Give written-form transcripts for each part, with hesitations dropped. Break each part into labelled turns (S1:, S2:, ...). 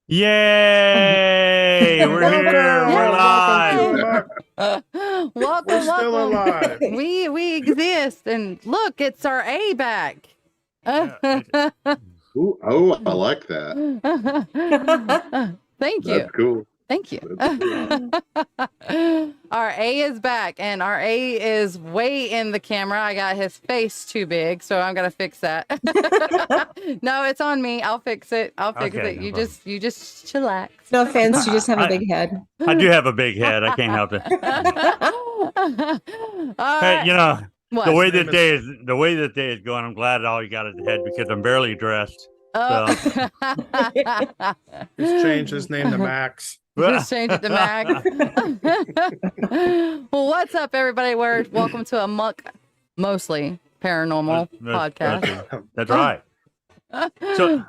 S1: Yay! We're here. We're
S2: Welcome to
S1: live.
S2: A.M.O.K.
S3: Welcome,
S2: We're still
S3: welcome.
S2: alive.
S3: We exist, and look, it's our A back.
S4: Ooh, oh, I like that.
S3: Thank you.
S4: That's cool.
S3: Thank you.
S4: That's cool.
S3: Our A is back, and our A is way in the camera. I got his face too big, so I'm gonna fix that. No, it's on me. I'll fix it. I'll fix
S1: Okay,
S3: it.
S1: no
S3: You
S1: problem.
S3: just chillax.
S5: No offense, you just have a big head.
S1: I do have a big head. I can't help it. Hey,
S3: What?
S1: the way
S2: His
S1: the day is going, I'm glad all you got is a head because I'm barely dressed.
S3: Oh.
S2: He's changed his name to Max.
S3: Just change it to Max. Well, what's up, everybody? Welcome to A.M.O.K, mostly paranormal podcast.
S1: That's right. So,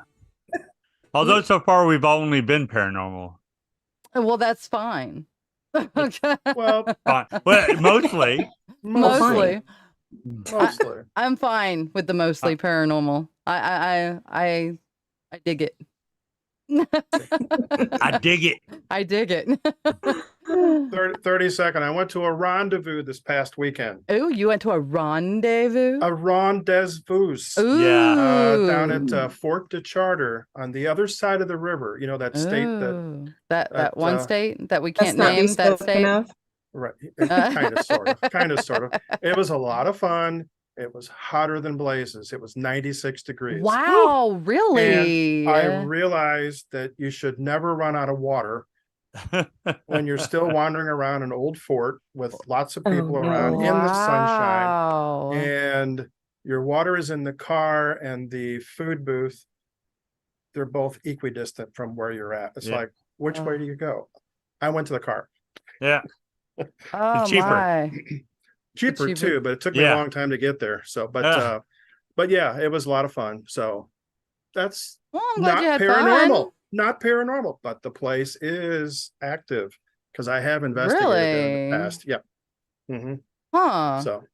S1: although so far we've only been paranormal.
S3: Well, that's fine. Okay.
S2: Well,
S1: Fine. Well, mostly.
S3: Mostly.
S2: Mostly.
S3: I'm fine with the mostly paranormal. I dig it.
S1: I dig it.
S3: I dig it.
S2: 30 second. I went to a rendezvous this past weekend.
S3: Oh, you went to a rendezvous?
S2: A rendezvous.
S3: Ooh.
S1: Yeah.
S2: Down at Fort de Charter on the other side of the river. You know, that state
S3: Ooh. that one
S2: that,
S3: state that we can't
S5: That's not
S3: name
S5: be
S3: that
S5: spoken
S3: state.
S5: of.
S2: right. Kind of, sort of. It was a lot of fun. It was hotter than blazes. It was 96 degrees.
S3: Wow, really?
S2: And I realized that you should never run out of water when you're still wandering around an old fort with lots of people around in the sunshine.
S3: Wow.
S2: And your water is in the car and the food booth. They're both equidistant from where you're at. It's like, which way do you go? I went to the car.
S1: Yeah.
S3: Oh,
S1: It's cheaper.
S3: my.
S2: Cheaper too, but it took me a long time to get there. So, but yeah, it was a lot of fun. So that's
S3: Well, I'm glad
S2: not
S3: you had
S2: paranormal,
S3: fun.
S2: not paranormal, but the place is active because I have investigated it in the past. Yep. Mm-hmm.
S3: Huh.
S2: So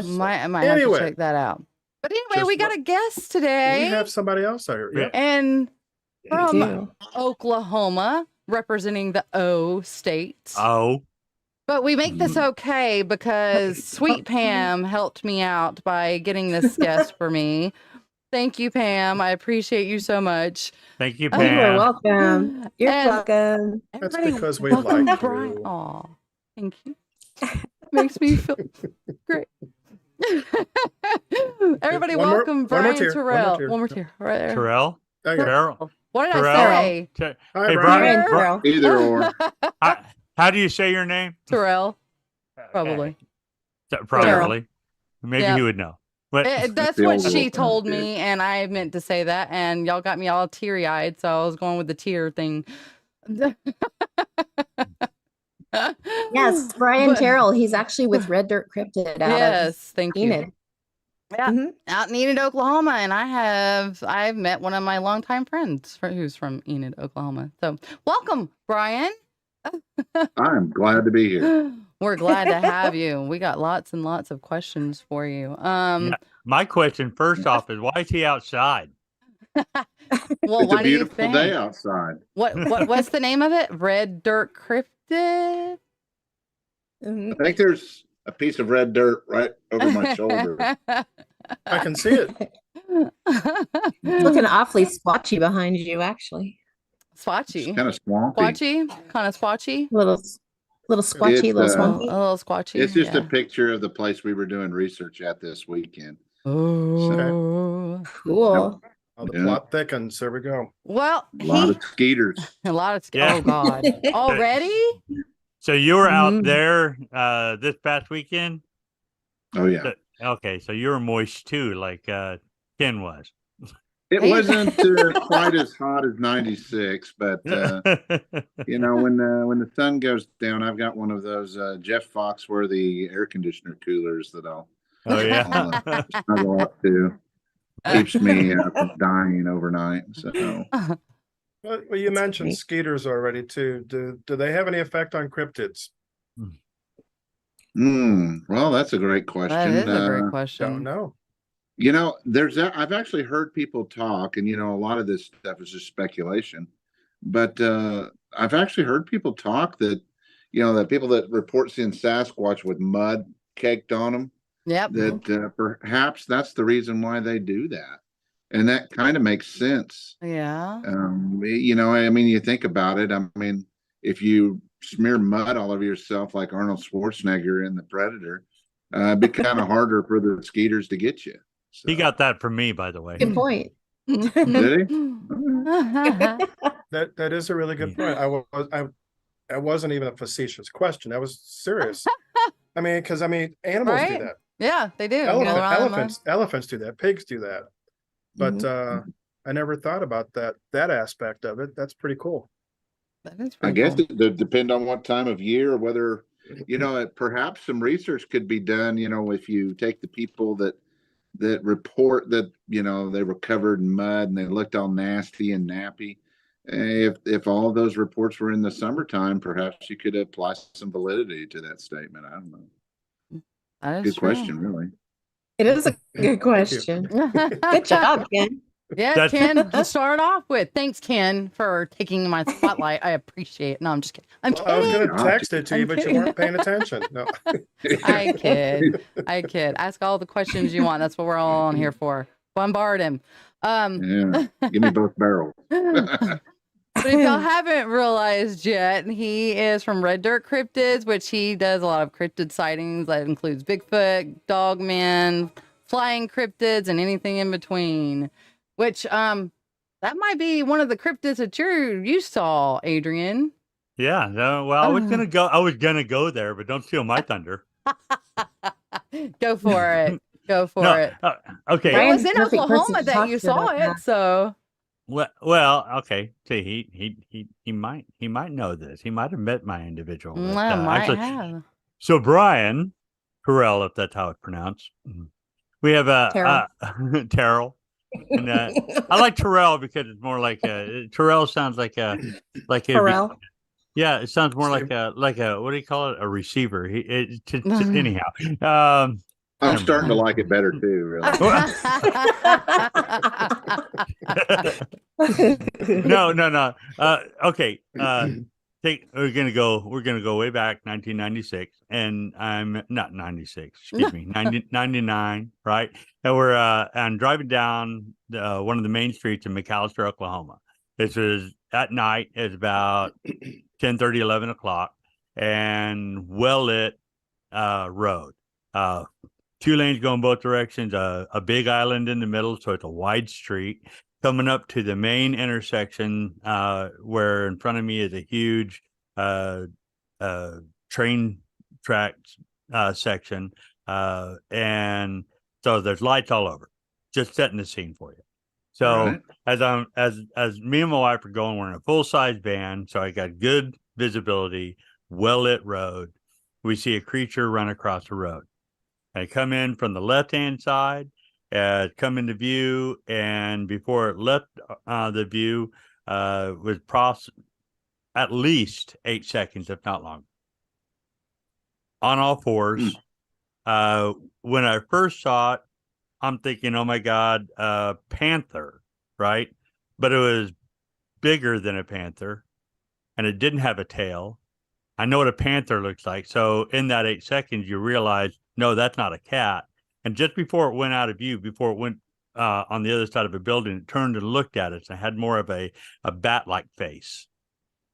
S3: might have to
S2: Anyway.
S3: check that out. But anyway,
S2: Just
S3: we got a guest today.
S2: we have somebody else out here. Yeah.
S3: And from
S5: do.
S3: Oklahoma, representing the O state.
S1: Oh.
S3: But we make this okay because Sweet Pam helped me out by getting this guest for me. Thank you, Pam. I appreciate you so much.
S1: Thank you,
S5: You are
S1: Pam.
S5: welcome. You're
S3: And-
S5: welcome.
S2: That's
S3: Everybody,
S2: because we
S3: welcome
S2: like
S3: Brian.
S2: you.
S3: Aw, thank you. Makes me feel great. Everybody,
S2: One more-
S3: welcome
S2: one more
S3: Brian
S2: tear,
S3: Terrell.
S2: one
S3: One
S2: more
S3: more tear, right there.
S1: Terrell?
S2: There you go.
S1: Terrell?
S3: What did
S1: Terrell?
S3: I say?
S2: Hi,
S1: Hey,
S2: Brian.
S5: Brian Terrell.
S4: Either or.
S1: How do you say your name?
S3: Terrell, probably.
S1: Probably. Maybe
S3: Yeah.
S1: he would know. But
S3: That's
S4: The
S3: what
S4: old
S3: she
S4: one,
S3: told
S4: yeah.
S3: me, and I meant to say that, and y'all got me all teary-eyed, so I was going with the tear thing.
S5: Yes, Brian
S3: But-
S5: Terrell. He's actually with Red Dirt Cryptid out
S3: Yes, thank
S5: of
S3: you.
S5: Enid.
S3: Yeah,
S5: Mhm.
S3: out in Enid, Oklahoma, and I've met one of my longtime friends who's from Enid, Oklahoma. So welcome, Brian.
S4: I'm glad to be here.
S3: We're glad to have you. We got lots and lots of questions for you.
S1: my question first off is, why is he outside?
S3: Well,
S4: It's
S3: why
S4: a
S3: do you
S4: beautiful
S3: think?
S4: day outside.
S3: What's the name of it? Red Dirt Cryptid.
S5: Mhm.
S4: I think there's a piece of red dirt right over my shoulder.
S2: I can see it.
S5: It's looking awfully splotchy behind you, actually.
S3: Swatchy.
S4: It's kind of swampy.
S3: Squatchy, kind of squatchy.
S5: Little squatchy,
S4: It's,
S5: little
S3: A
S5: swampy.
S3: little squatchy.
S4: It's just
S3: yeah.
S4: a picture of the place we were doing research at this weekend.
S3: Oh.
S5: Cool.
S2: Oh, the
S4: Yeah.
S2: plot thickens. There we go.
S3: Well,
S4: A lot of skeeters.
S3: a lot of
S1: Yeah.
S3: oh god. Already?
S1: So you were out
S5: Mhm.
S1: there this past weekend?
S4: Oh yeah.
S1: Okay, so you were moist too, like Ken was.
S4: It
S3: Hey.
S4: wasn't quite as hot as 96, but you know, when the sun goes down, I've got one of those Jeff Foxworthy air conditioner coolers that I'll
S1: Oh yeah.
S4: snuggle up to. Keeps me from dying overnight. So
S2: Well, you
S5: That's
S2: mentioned
S5: great.
S2: skeeters already too. Do they have any effect on cryptids?
S4: well, that's a great
S3: That
S4: question.
S3: is a great
S2: Don't
S3: question.
S2: know.
S4: You know, I've actually heard people talk, and you know, a lot of this stuff is just speculation. But I've actually heard people talk that, that people that report seeing Sasquatch with mud caked on them,
S3: Yep.
S4: that perhaps that's the reason why they do that. And that kind of makes sense.
S3: Yeah.
S4: I mean, you think about it. I mean, if you smear mud all over yourself like Arnold Schwarzenegger in The Predator, it'd be kind of harder for the skeeters to get you. So.
S1: He got that from me, by the way.
S5: Good point.
S4: Did he?
S2: That is a really good point. I wasn't even a facetious question. I was serious. I mean, because animals do
S3: Right?
S2: that.
S3: Yeah, they do. Go around the mud.
S2: Elephants do that. Pigs do that. But I never thought about that aspect of it. That's pretty cool.
S3: That is
S4: I
S3: pretty
S4: guess
S3: cool.
S4: it depend on what time of year, whether, perhaps some research could be done, if you take the people that report that, they were covered in mud and they looked all nasty and nappy. If all of those reports were in the summertime, perhaps you could apply some validity to that statement. I don't know.
S3: That is
S4: Good question, really.
S5: It is a good question. Good job, Ken.
S3: Yeah, Ken, to start off with. Thanks, Ken, for taking my spotlight. I appreciate it. No, I'm just kidding. I'm
S2: Well, I was
S3: kidding.
S2: going to text it to you,
S3: I'm
S2: but you
S3: kidding.
S2: weren't paying attention. No.
S3: I kid. Ask all the questions you want. That's what we're all on here for. Bombard him.
S4: Yeah. Give me both barrels.
S3: But if y'all haven't realized yet, he is from Red Dirt Cryptids, which he does a lot of cryptid sightings. That includes Bigfoot, Dogman, flying cryptids, and anything in between. Which that might be one of the cryptids that you saw, Adrian.
S1: Yeah. No, well, I was gonna go there, but don't steal my thunder.
S3: Go for it. Go for
S1: No,
S3: it.
S1: okay.
S3: It
S5: Brian's
S3: was in
S5: the perfect person
S3: Oklahoma
S5: to
S3: that
S5: talk
S3: you
S5: to
S3: saw
S5: about
S3: it,
S5: that.
S3: so
S1: Well, okay. See, he might know this. He might have met my individual. But,
S3: I might
S1: actually,
S3: have.
S1: so Brian Terrell, if that's how it's pronounced, we have
S5: Terrell.
S1: Terrell, and I like Terrell because it's more like Terrell sounds like a
S5: Pharrell.
S1: yeah, it sounds more like a what do you call it? A receiver. Anyhow,
S4: I'm starting to like it better too, really.
S1: No. Okay. We're gonna go way back 1996, and I'm not 96. Excuse me, 99. Right, and I'm driving down one of the main streets in McAllister, Oklahoma. This is at night. It's about 10:30, 11 o'clock, and well lit road. 2 lanes going both directions. A big island in the middle, so it's a wide street. Coming up to the main intersection, where in front of me is a huge train tracks section, and so there's lights all over. Just setting the scene for you. So
S4: Right.
S1: as me and my wife are going, we're in a full size van, so I got good visibility, well lit road. We see a creature run across the road. I come in from the left hand side. Come into view, and before it left the view, was at least 8 seconds, if not longer. On all fours. When I first saw it, I'm thinking, oh my God, panther, right? But it was bigger than a panther, and it didn't have a tail. I know what a panther looks like. So in that 8 seconds, you realize, no, that's not a cat. And just before it went out of view, before it went on the other side of a building, it turned and looked at us and had more of a bat-like face.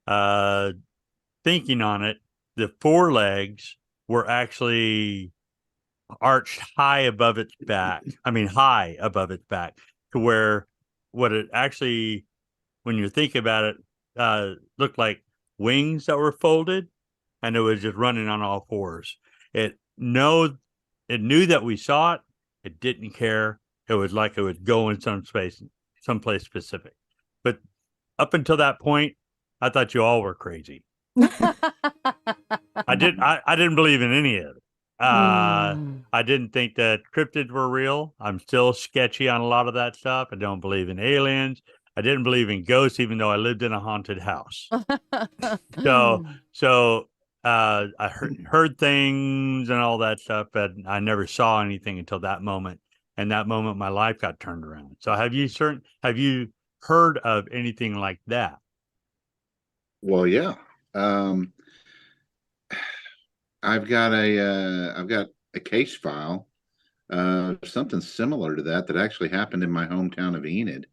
S1: Thinking on it, the forelegs were actually arched high above its back. I mean, high above its back, to where what it actually, when you think about it, looked like wings that were folded, and it was just running on all fours. It knew that we saw it. It didn't care. It was like it was going someplace specific. But up until that point, I thought you all were crazy. I didn't believe in any of it. I didn't think that cryptids were real. I'm still sketchy on a lot of that stuff. I don't believe in aliens. I didn't believe in ghosts, even though I lived in a haunted house. So I heard things and all that stuff, but I never saw anything until that moment. And that moment, my life got turned around. So have you heard of anything like that?
S4: Well, yeah. Um, I've got a case file, something similar to that actually happened in my hometown of Enid,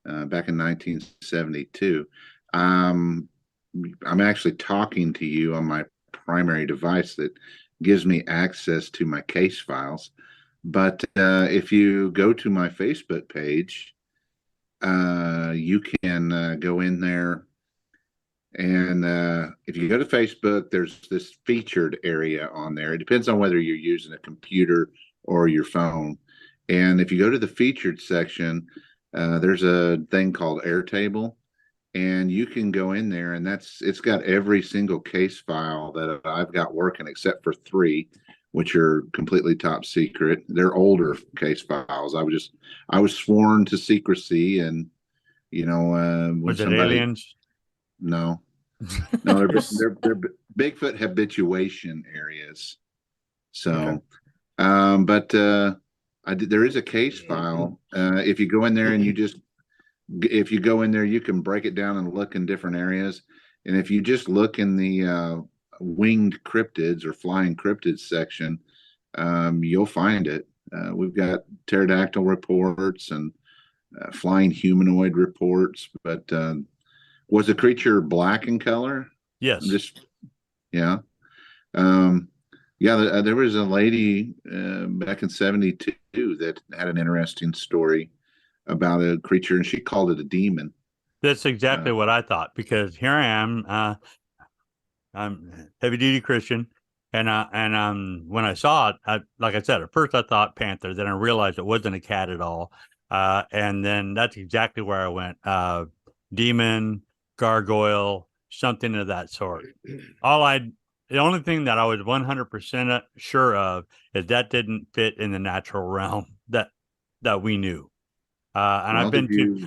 S4: back in 1972. Um, I'm actually talking to you on my primary device that gives me access to my case files. But if you go to my Facebook page, you can go in there. And if you go to Facebook, there's this featured area on there. It depends on whether you're using a computer or your phone. And if you go to the featured section, there's a thing called Airtable, and you can go in there, and it's got every single case file that I've got working except for three, which are completely top secret. They're older case files. I was sworn to secrecy, and when
S1: Was it
S4: somebody
S1: aliens?
S4: no, no,
S2: There's-
S4: they're Bigfoot habituation areas. So,
S2: Okay.
S4: but there is a case file. If you go in there and if you go in there, you can break it down and look in different areas. And if you just look in the winged cryptids or flying cryptids section, you'll find it. We've got pterodactyl reports and flying humanoid reports, but was the creature black in color?
S1: Yes.
S4: Yeah. There was a lady back in 72 that had an interesting story about a creature, and she called it a demon.
S1: That's exactly what I thought, because here I am. I'm heavy duty Christian. And when I saw it, like I said, at first I thought panther, then I realized it wasn't a cat at all. And then that's exactly where I went. Demon, gargoyle, something of that sort. The only thing that I was 100% sure of is that didn't fit in the natural realm that we knew. And
S4: Well,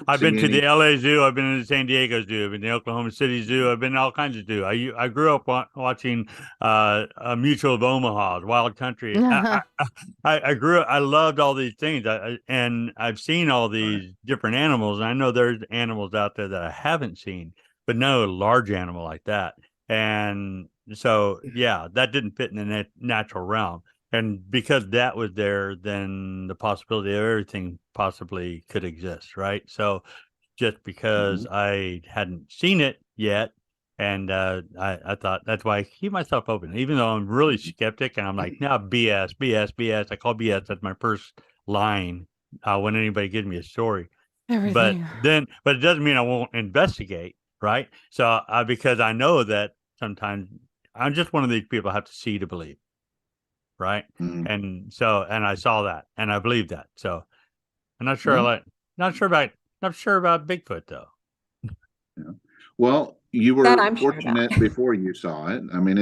S1: I've been to the LA Zoo, I've been to the San Diego Zoo, I've been to the Oklahoma City Zoo, I've been to all kinds of zoo. I grew up watching a Mutual of Omaha, Wild Country. I grew up, I loved all these things, and I've seen all these different animals. And I know there's animals out there that I haven't seen, but no large animal like that. And so, yeah, that didn't fit in the natural realm. And because that was there, then the possibility of everything possibly could exist, right? So just because I hadn't seen it yet, and I thought that's why I keep myself open, even though I'm really skeptic, and I'm like, no, BS, BS, BS. I call BS. That's my first line when anybody gives me a story. But
S3: Everything.
S1: it doesn't mean I won't investigate, right? So because I know that sometimes I'm just one of these people I have to see to believe. Right.
S4: Mhm.
S1: And I saw that and I believe that. So I'm not sure
S4: Well,
S1: not sure about Bigfoot though.
S4: yeah. Well, you
S5: That
S4: were
S5: I'm sure about.
S4: fortunate before you saw it. I mean,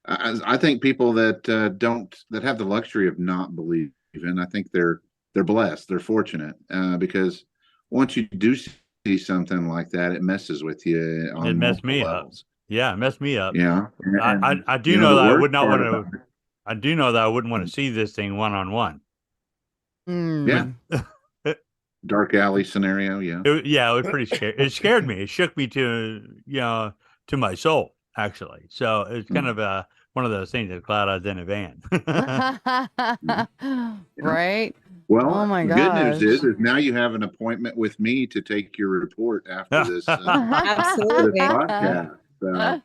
S4: I think people that that have the luxury of not believing, I think they're blessed. They're fortunate because once you do see something like that, it messes with you
S1: It
S4: on
S1: messed
S4: multiple
S1: me up.
S4: levels.
S1: Yeah, it messed me up.
S4: Yeah.
S1: I do know
S4: The
S1: that I
S4: worst
S1: would not
S4: part
S1: want
S4: about
S1: to I do know that I wouldn't want to see this thing one on one.
S4: yeah,
S3: Mm.
S4: dark alley scenario. Yeah.
S1: It was pretty scary. It scared me. It shook me to my soul, actually. So it's kind of one of those things that's glad I was in a van.
S4: Yeah.
S3: Right? Oh
S4: Well,
S3: my
S4: good news
S3: gosh.
S4: is now you have an appointment with me to take your report after this
S5: Absolutely.
S4: podcast. So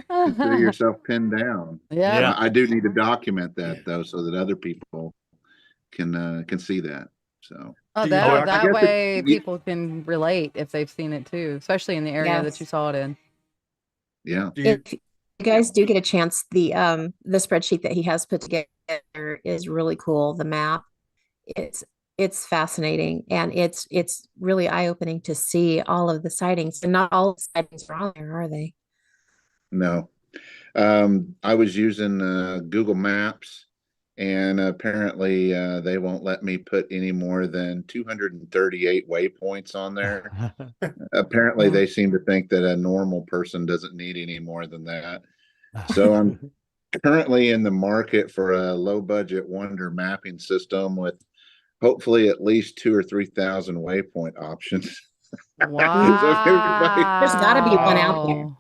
S4: consider yourself pinned down.
S3: Yep.
S1: Yeah.
S4: I do need to document that though, so that other people can see that. So
S3: Oh,
S2: Do you
S3: that
S2: doc-
S4: I
S3: that
S4: guess
S3: way people can relate if they've seen it too, especially in the area that you
S5: Yes.
S3: saw it in.
S4: yeah.
S2: Do you
S5: If you guys do get a chance, the spreadsheet that he has put together is really cool. The map, it's it's fascinating, and it's really eye-opening to see all of the sightings. And not all the sightings are on there, are they?
S4: No. I was using Google Maps, and apparently they won't let me put any more than 238 waypoints on there. Apparently, they seem to think that a normal person doesn't need any more than that. So I'm currently in the market for a low budget wonder mapping system with hopefully at least 2,000 or 3,000 waypoint options. So everybody,
S5: There's got to be one out there.
S3: Wow.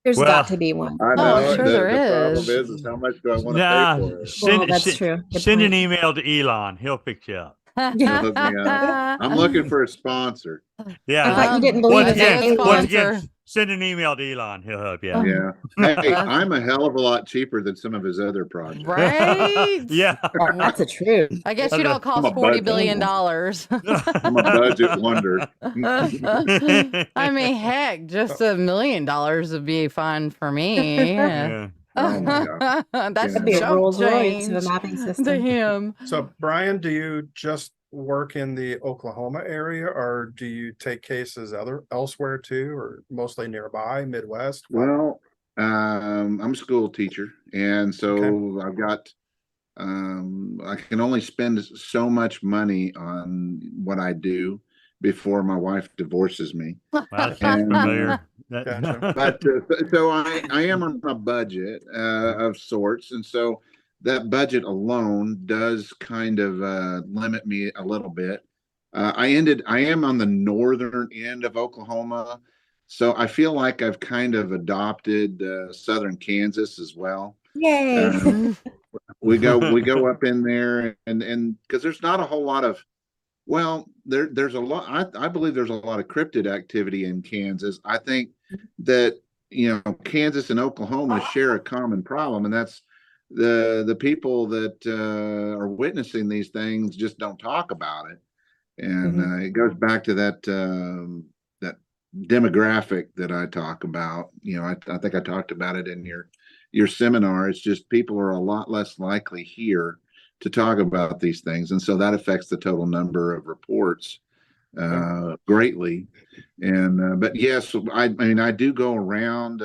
S5: There's
S1: Well,
S5: got to be one.
S4: I
S3: Oh,
S4: know
S3: I'm sure there
S4: the problem
S3: is.
S4: is how much do I want to pay
S1: nah,
S4: for it?
S1: send,
S5: That's
S1: send,
S5: true. Good
S1: send an
S5: point.
S1: email to Elon. He'll fix you up.
S4: He'll hook me up. I'm looking for a sponsor.
S1: Yeah.
S5: I thought you didn't
S1: Once
S5: believe in
S1: again,
S5: aliens.
S1: once again, send an email to Elon. He'll help you out.
S4: Yeah. Hey, I'm a hell of a lot cheaper than some of his other projects.
S3: Right?
S1: Yeah.
S5: That's a truth.
S3: I guess you don't
S4: I'm
S3: cost
S4: a
S3: $40
S4: budget.
S3: billion.
S4: I'm a budget wonder.
S3: I mean, heck, just $1 million would be fine for me.
S1: Yeah.
S4: Oh my God.
S3: That's
S4: That'd
S5: Be a
S3: chump
S5: Rolls Royce of a
S3: change
S5: mapping
S3: to
S5: system.
S3: him.
S2: So, Brian, do you just work in the Oklahoma area, or do you take cases elsewhere too, or mostly nearby, Midwest?
S4: Well, I'm a school teacher, and so I've got I can only spend so much money on what I do before my wife divorces me.
S1: Well, that sounds
S4: And,
S1: familiar.
S2: Gotcha.
S4: But so I am on a budget of sorts, and so that budget alone does kind of limit me a little bit. I am on the northern end of Oklahoma, so I feel like I've kind of adopted southern Kansas as well.
S5: Yay.
S4: We go up in there, and because there's not a whole lot of, well, there's a lot. I believe there's a lot of cryptid activity in Kansas. I think that Kansas and Oklahoma share a common problem, and that's the people that are witnessing these things just don't talk about it, and it goes back to that that demographic that I talk about. I think I talked about it in your seminar. It's just people are a lot less likely here to talk about these things, and so that affects the total number of reports greatly. And but yes, I mean I do go around.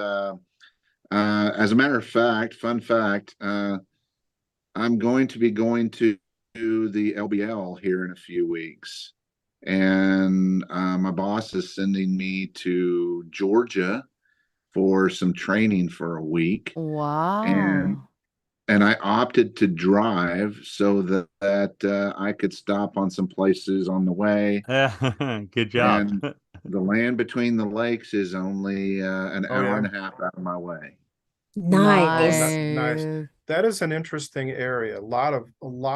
S4: As a matter of fact, fun fact, I'm going to be going to the LBL here in a few weeks, and my boss is sending me to Georgia for some training for a week.
S3: Wow.
S4: And I opted to drive so that I could stop on some places on the way.
S1: Good job.
S4: And the land between the lakes is only an hour and a half out of my way.
S5: Nice.
S2: Nice. That is an interesting area. A lot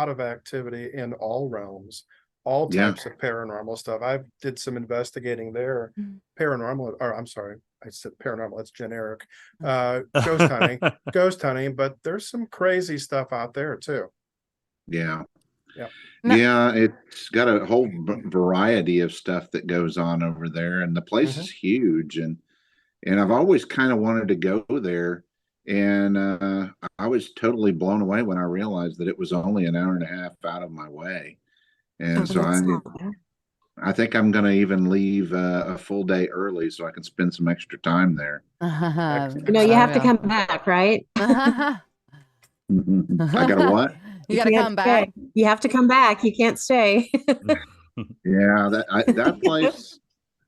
S2: of activity in all realms, all types of paranormal stuff. I did some investigating there. Paranormal, or I'm sorry, I said paranormal, it's generic. Ghost hunting, but there's some crazy stuff out there too.
S4: Yeah.
S2: Yeah.
S4: Yeah, it's got a whole variety of stuff that goes on over there, and the place is huge, and I've always kind of wanted to go there, and I was totally blown away when I realized that it was only an hour and a half out of my way. And so I think I'm going to even leave a full day early so I can spend some extra time there.
S5: You have to come back, right?
S4: I got to what?
S3: You got to come back.
S5: You have to come back. You can't stay.
S4: Yeah, that place,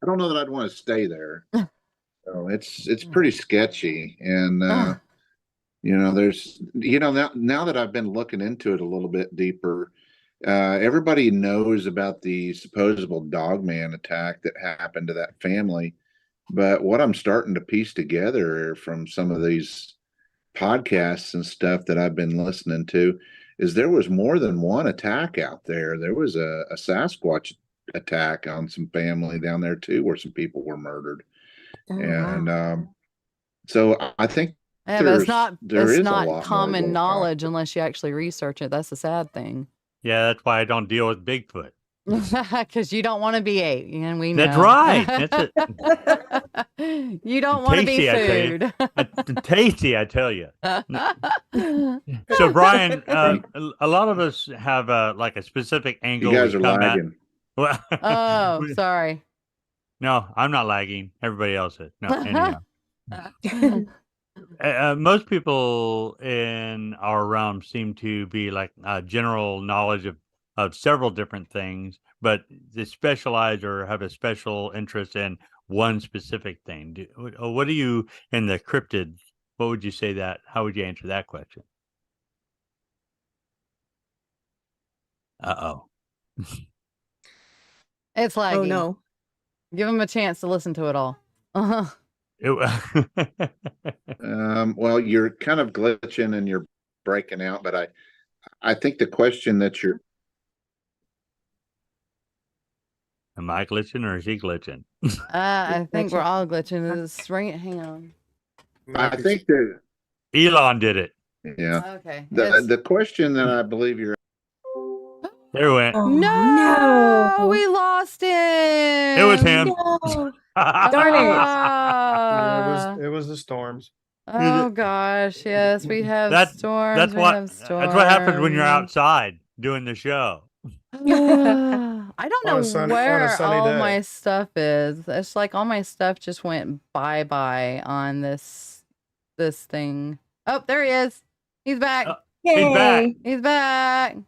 S4: I don't know that I'd want to stay there. So it's pretty sketchy. And, there's, now that I've been looking into it a little bit deeper, everybody knows about the supposable dogman attack that happened to that family. But what I'm starting to piece together from some of these podcasts and stuff that I've been listening to is there was more than one attack out there. There was a Sasquatch attack on some family down there too, where some people were murdered. So I think
S3: but it's not
S4: lot
S3: common knowledge unless you actually research it. That's the sad thing.
S1: Yeah, that's why I don't deal with Bigfoot.
S3: Because you don't want to be ate, and we know.
S1: That's right. That's it.
S3: You don't want to be food.
S1: Tasty, I tell you. So, Brian, a lot of us have like a specific angle.
S4: You guys are lagging.
S3: Oh, sorry.
S1: No, I'm not lagging. Everybody else is. No, anyhow. Most people in our realm seem to be like general knowledge of several different things, but they specialize or have a special interest in one specific thing. What do you in the cryptid? What would you say that? How would you answer that question?
S3: It's lagging.
S5: Oh no.
S3: Give him a chance to listen to it all.
S4: Well, you're kind of glitching and you're breaking out, but I think the question that you're
S1: Am I glitching or is he glitching?
S3: I think we're all glitching. Just ring it. Hang on.
S4: I think that
S1: Elon did it.
S4: yeah.
S3: Okay.
S4: The question that I believe you're
S1: There it went.
S5: Oh,
S3: No, we lost him.
S1: It was him.
S5: No.
S2: Yeah,
S3: Ah.
S2: it was the storms.
S3: Oh gosh, yes, we have storms.
S1: That's
S3: we
S1: what
S3: have storms.
S1: that's what happens when you're outside doing the show.
S3: I don't
S2: On a
S3: know
S2: sunny
S3: where all
S2: day.
S3: my stuff is. It's like all my stuff just went bye-bye on this thing. Oh, there he is. He's back.
S1: He's back.
S5: Yay.
S3: He's back.
S4: huh.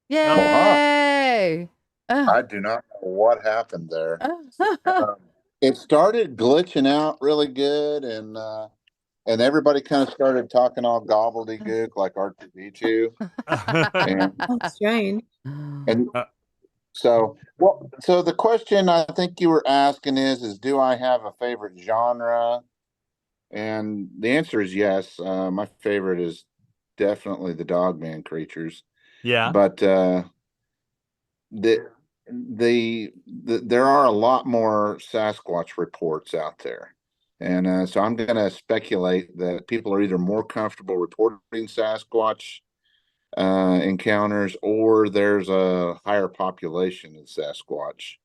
S3: Yay.
S4: I do not know what happened there. It started glitching out really good, and everybody kind of started talking all gobbledygook like R2D2. And
S5: That's strange.
S4: and so the question I think you were asking is do I have a favorite genre? And the answer is yes. My favorite is definitely the Dogman creatures.
S1: Yeah.
S4: But there are a lot more Sasquatch reports out there. And so I'm going to speculate that people are either more comfortable reporting Sasquatch encounters, or there's a higher population of Sasquatch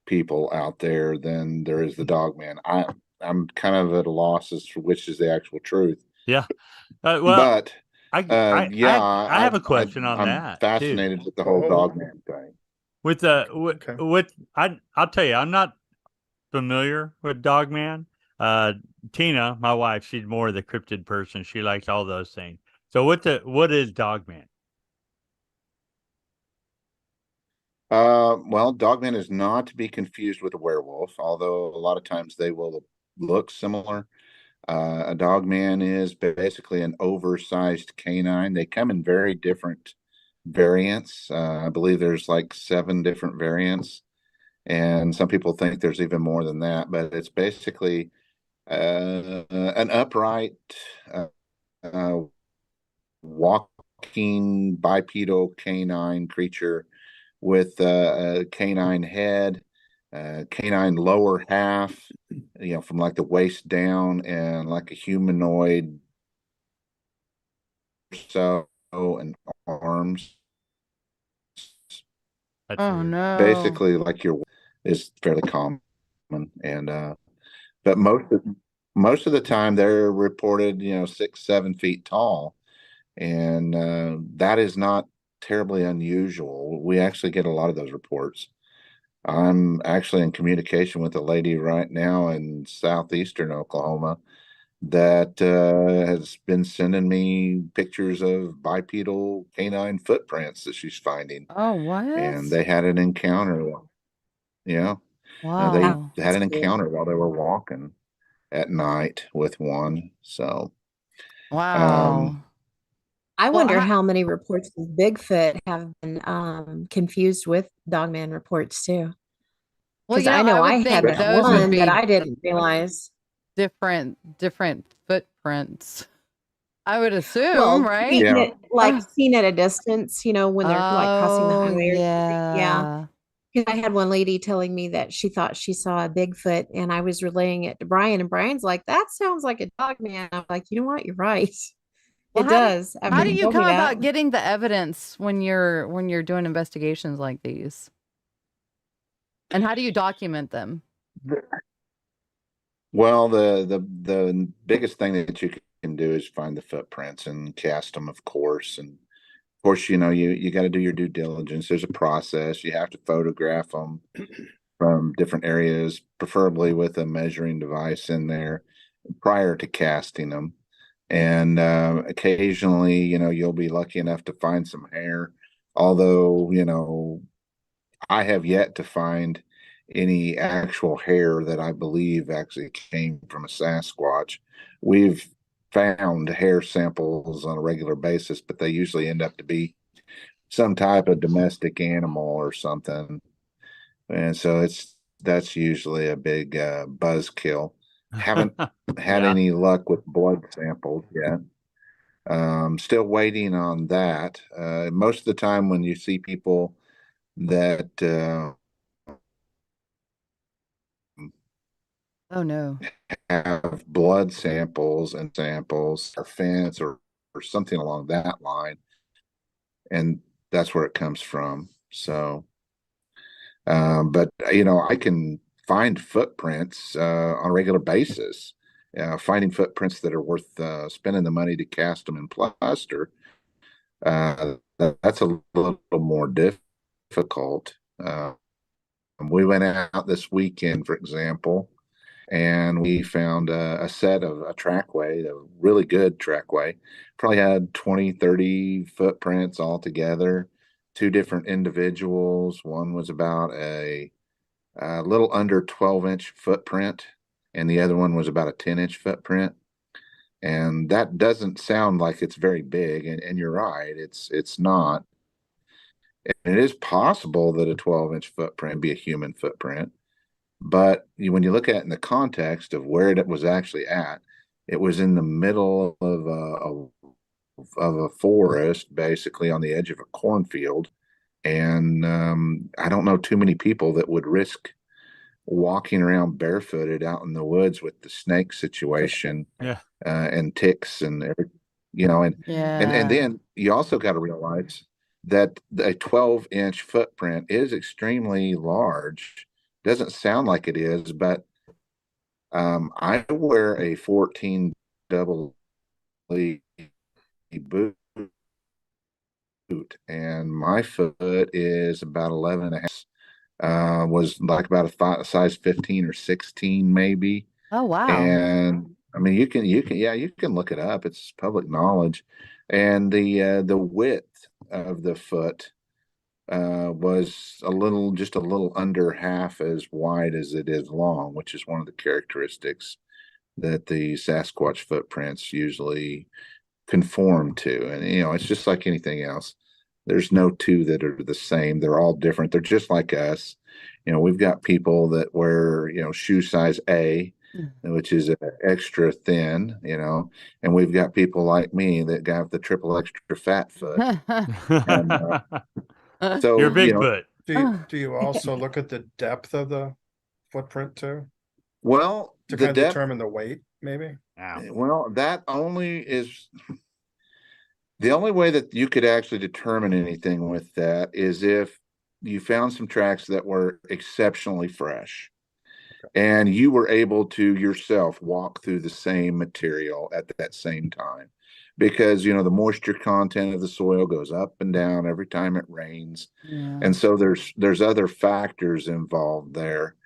S4: people out there than there is the Dogman. I'm kind of at a loss as to which is the actual truth.
S1: Yeah. Well,
S4: But
S1: I have a question on
S4: I'm
S1: that.
S4: fascinated
S1: too.
S4: with the whole Dogman thing.
S1: With I'll tell you, I'm not familiar with Dogman. Tina, my wife, she's more of the cryptid person. She likes all those things. So what is Dogman?
S4: Well, Dogman is not to be confused with a werewolf, although a lot of times they will look similar. A Dogman is basically an oversized canine. They come in very different variants. I believe there's like 7 different variants, and some people think there's even more than that, but it's basically an upright walking bipedal canine creature with a canine head, canine lower half, from like the waist down, and like a humanoid and arms.
S1: That's
S3: Oh
S1: weird.
S3: no.
S4: Basically, like your is fairly common, and but most of the time they're reported, 6-7 feet tall, and that is not terribly unusual. We actually get a lot of those reports. I'm actually in communication with a lady right now in southeastern Oklahoma that has been sending me pictures of bipedal canine footprints that she's finding.
S3: Oh, what?
S4: And they had an encounter. Yeah.
S3: Wow.
S4: They had an encounter while they were walking at night with one. So,
S3: Wow.
S5: I
S3: Well,
S5: wonder how many reports of Bigfoot have been confused with Dogman reports too.
S3: Well,
S5: Because I know I
S3: would
S5: had
S3: think
S5: that
S3: those would
S5: one
S3: be
S5: that I didn't realize.
S3: different footprints. I would assume,
S5: Well,
S3: right?
S5: seen
S4: Yeah.
S5: it, like seen at a distance, when they're like crossing the
S3: Oh,
S5: highway or something. Yeah.
S3: yeah.
S5: 'Cause I had one lady telling me that she thought she saw a Bigfoot, and I was relaying it to Brian, and Brian's like, "That sounds like a dog man." I'm like, "You know what? You're right.
S3: Well,
S5: It does."
S3: How
S5: After
S3: do
S5: you
S3: you
S5: told me
S3: come
S5: that.
S3: about getting the evidence when you're doing investigations like these? And how do you document them?
S4: Well, the biggest thing that you can do is find the footprints and cast them, of course. And of course, you got to do your due diligence. There's a process. You have to photograph them from different areas, preferably with a measuring device in there prior to casting them. And occasionally, you'll be lucky enough to find some hair. Although, I have yet to find any actual hair that I believe actually came from a Sasquatch. We've found hair samples on a regular basis, but they usually end up to be some type of domestic animal or something. And so that's usually a big buzzkill. Haven't had
S1: Yeah.
S4: any luck with blood samples yet. Still waiting on that. Most of the time when you see people that
S3: Oh no.
S4: have blood samples and samples or fence or something along that line, and that's where it comes from. So, but I can find footprints on a regular basis. Finding footprints that are worth spending the money to cast them in plaster, that's a little more difficult. We went out this weekend, for example, and we found a set of a trackway, a really good trackway. Probably had 20, 30 footprints all together, two different individuals. One was about a little under 12-inch footprint, and the other one was about a 10-inch footprint. And that doesn't sound like it's very big, and you're right, it's not. And it is possible that a 12-inch footprint be a human footprint. But when you look at it in the context of where it was actually at, it was in the middle of a forest, basically on the edge of a cornfield. And I don't know too many people that would risk walking around barefooted out in the woods with the snake situation
S1: Yeah.
S4: and ticks and and
S3: Yeah.
S4: then you also got to realize that a 12-inch footprint is extremely large. Doesn't sound like it is, but I wear a 14 double E boot, and my foot is about 11 and a half. Was like about a size 15 or 16 maybe.
S3: Oh wow.
S4: And I mean, you can look it up. It's public knowledge. And the width of the foot was just a little under half as wide as it is long, which is one of the characteristics that the Sasquatch footprints usually conform to. And it's just like anything else. There's no two that are the same. They're all different. They're just like us. We've got people that wear, shoe size A, which is extra thin, and we've got people like me that got the triple extra fat foot. And so,
S1: You're Bigfoot.
S2: Do you also look at the depth of the footprint too,
S4: well,
S2: to
S4: the
S2: kind of
S4: depth,
S2: determine the weight, maybe?
S4: well, that only is the only way that you could actually determine anything with that is if you found some tracks that were exceptionally fresh. And you were able to yourself walk through the same material at that same time, because the moisture content of the soil goes up and down every time it rains.
S3: Yeah.
S4: And so there's other factors involved there.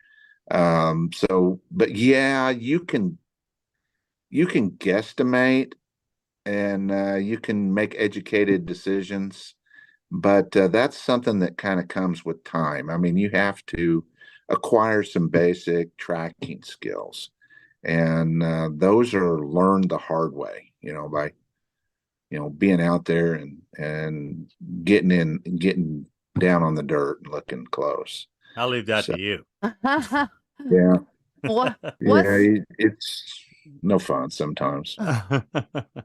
S4: But yeah, you can guesstimate, and you can make educated decisions, but that's something that kind of comes with time. I mean, you have to acquire some basic tracking skills, and those are learned the hard way, by being out there and getting down on the dirt and looking close.
S1: I'll leave that
S4: So,
S1: to you.
S4: yeah,
S3: What
S4: yeah, it's no fun sometimes.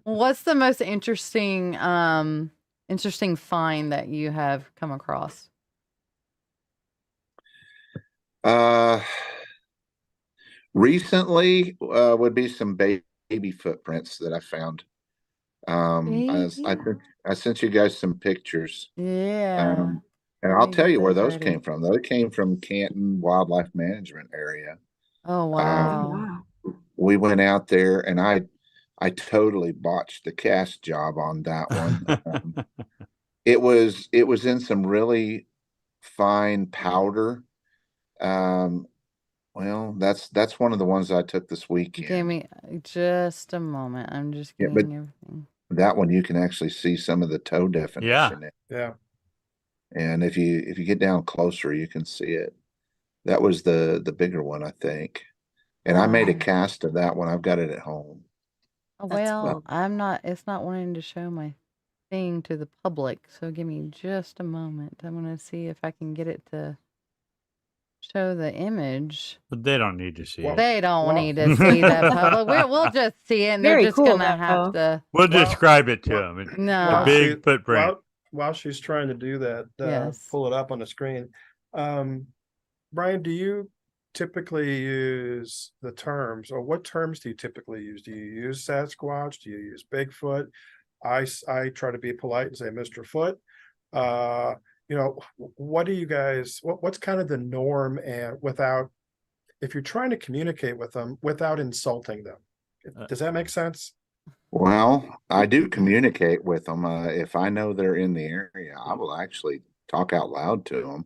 S3: what's the most interesting find that you have come across?
S4: Recently would be some baby footprints that I found. I sent you guys some pictures.
S3: Yeah.
S4: And
S3: Let
S4: I'll
S3: me
S4: tell
S3: get
S4: you where
S3: those
S4: those
S3: ready.
S4: came from. Those came from Canton Wildlife Management area.
S3: Oh wow.
S4: We went out there, and I totally botched the cast job on that one. It was in some really fine powder. Well, that's one of the ones I took this weekend.
S3: Give me just a moment. I'm just
S4: Yeah,
S3: getting
S4: but
S3: everything.
S4: that one you can actually see some of the toe definition.
S2: Yeah.
S4: And if you get down closer, you can see it. That was the bigger one, I think. And I made a cast of that one. I've got it at home.
S3: Well, it's not wanting to show my thing to the public. So give me just a moment. I'm going to see if I can get it to show the image.
S1: But they don't need to see
S2: Well,
S1: it.
S3: They don't
S2: well-
S3: need to see that public. We'll just see it, and they're
S5: Very
S3: just
S5: cool,
S3: gonna have
S5: though.
S3: to.
S1: We'll
S2: Well,
S1: describe it to
S2: well,
S1: them. It's
S3: No.
S1: a big footprint.
S2: While she's trying to do that,
S3: Yes.
S2: pull it up on the screen. Brian, do you typically use the terms, or what terms do you typically use? Do you use Sasquatch? Do you use Bigfoot? I try to be polite and say Mr. Foot. What do you guys, what's kind of the norm, and if you're trying to communicate with them without insulting them? Does that make sense?
S4: Well, I do communicate with them. If I know they're in the area, I will actually talk out loud to them.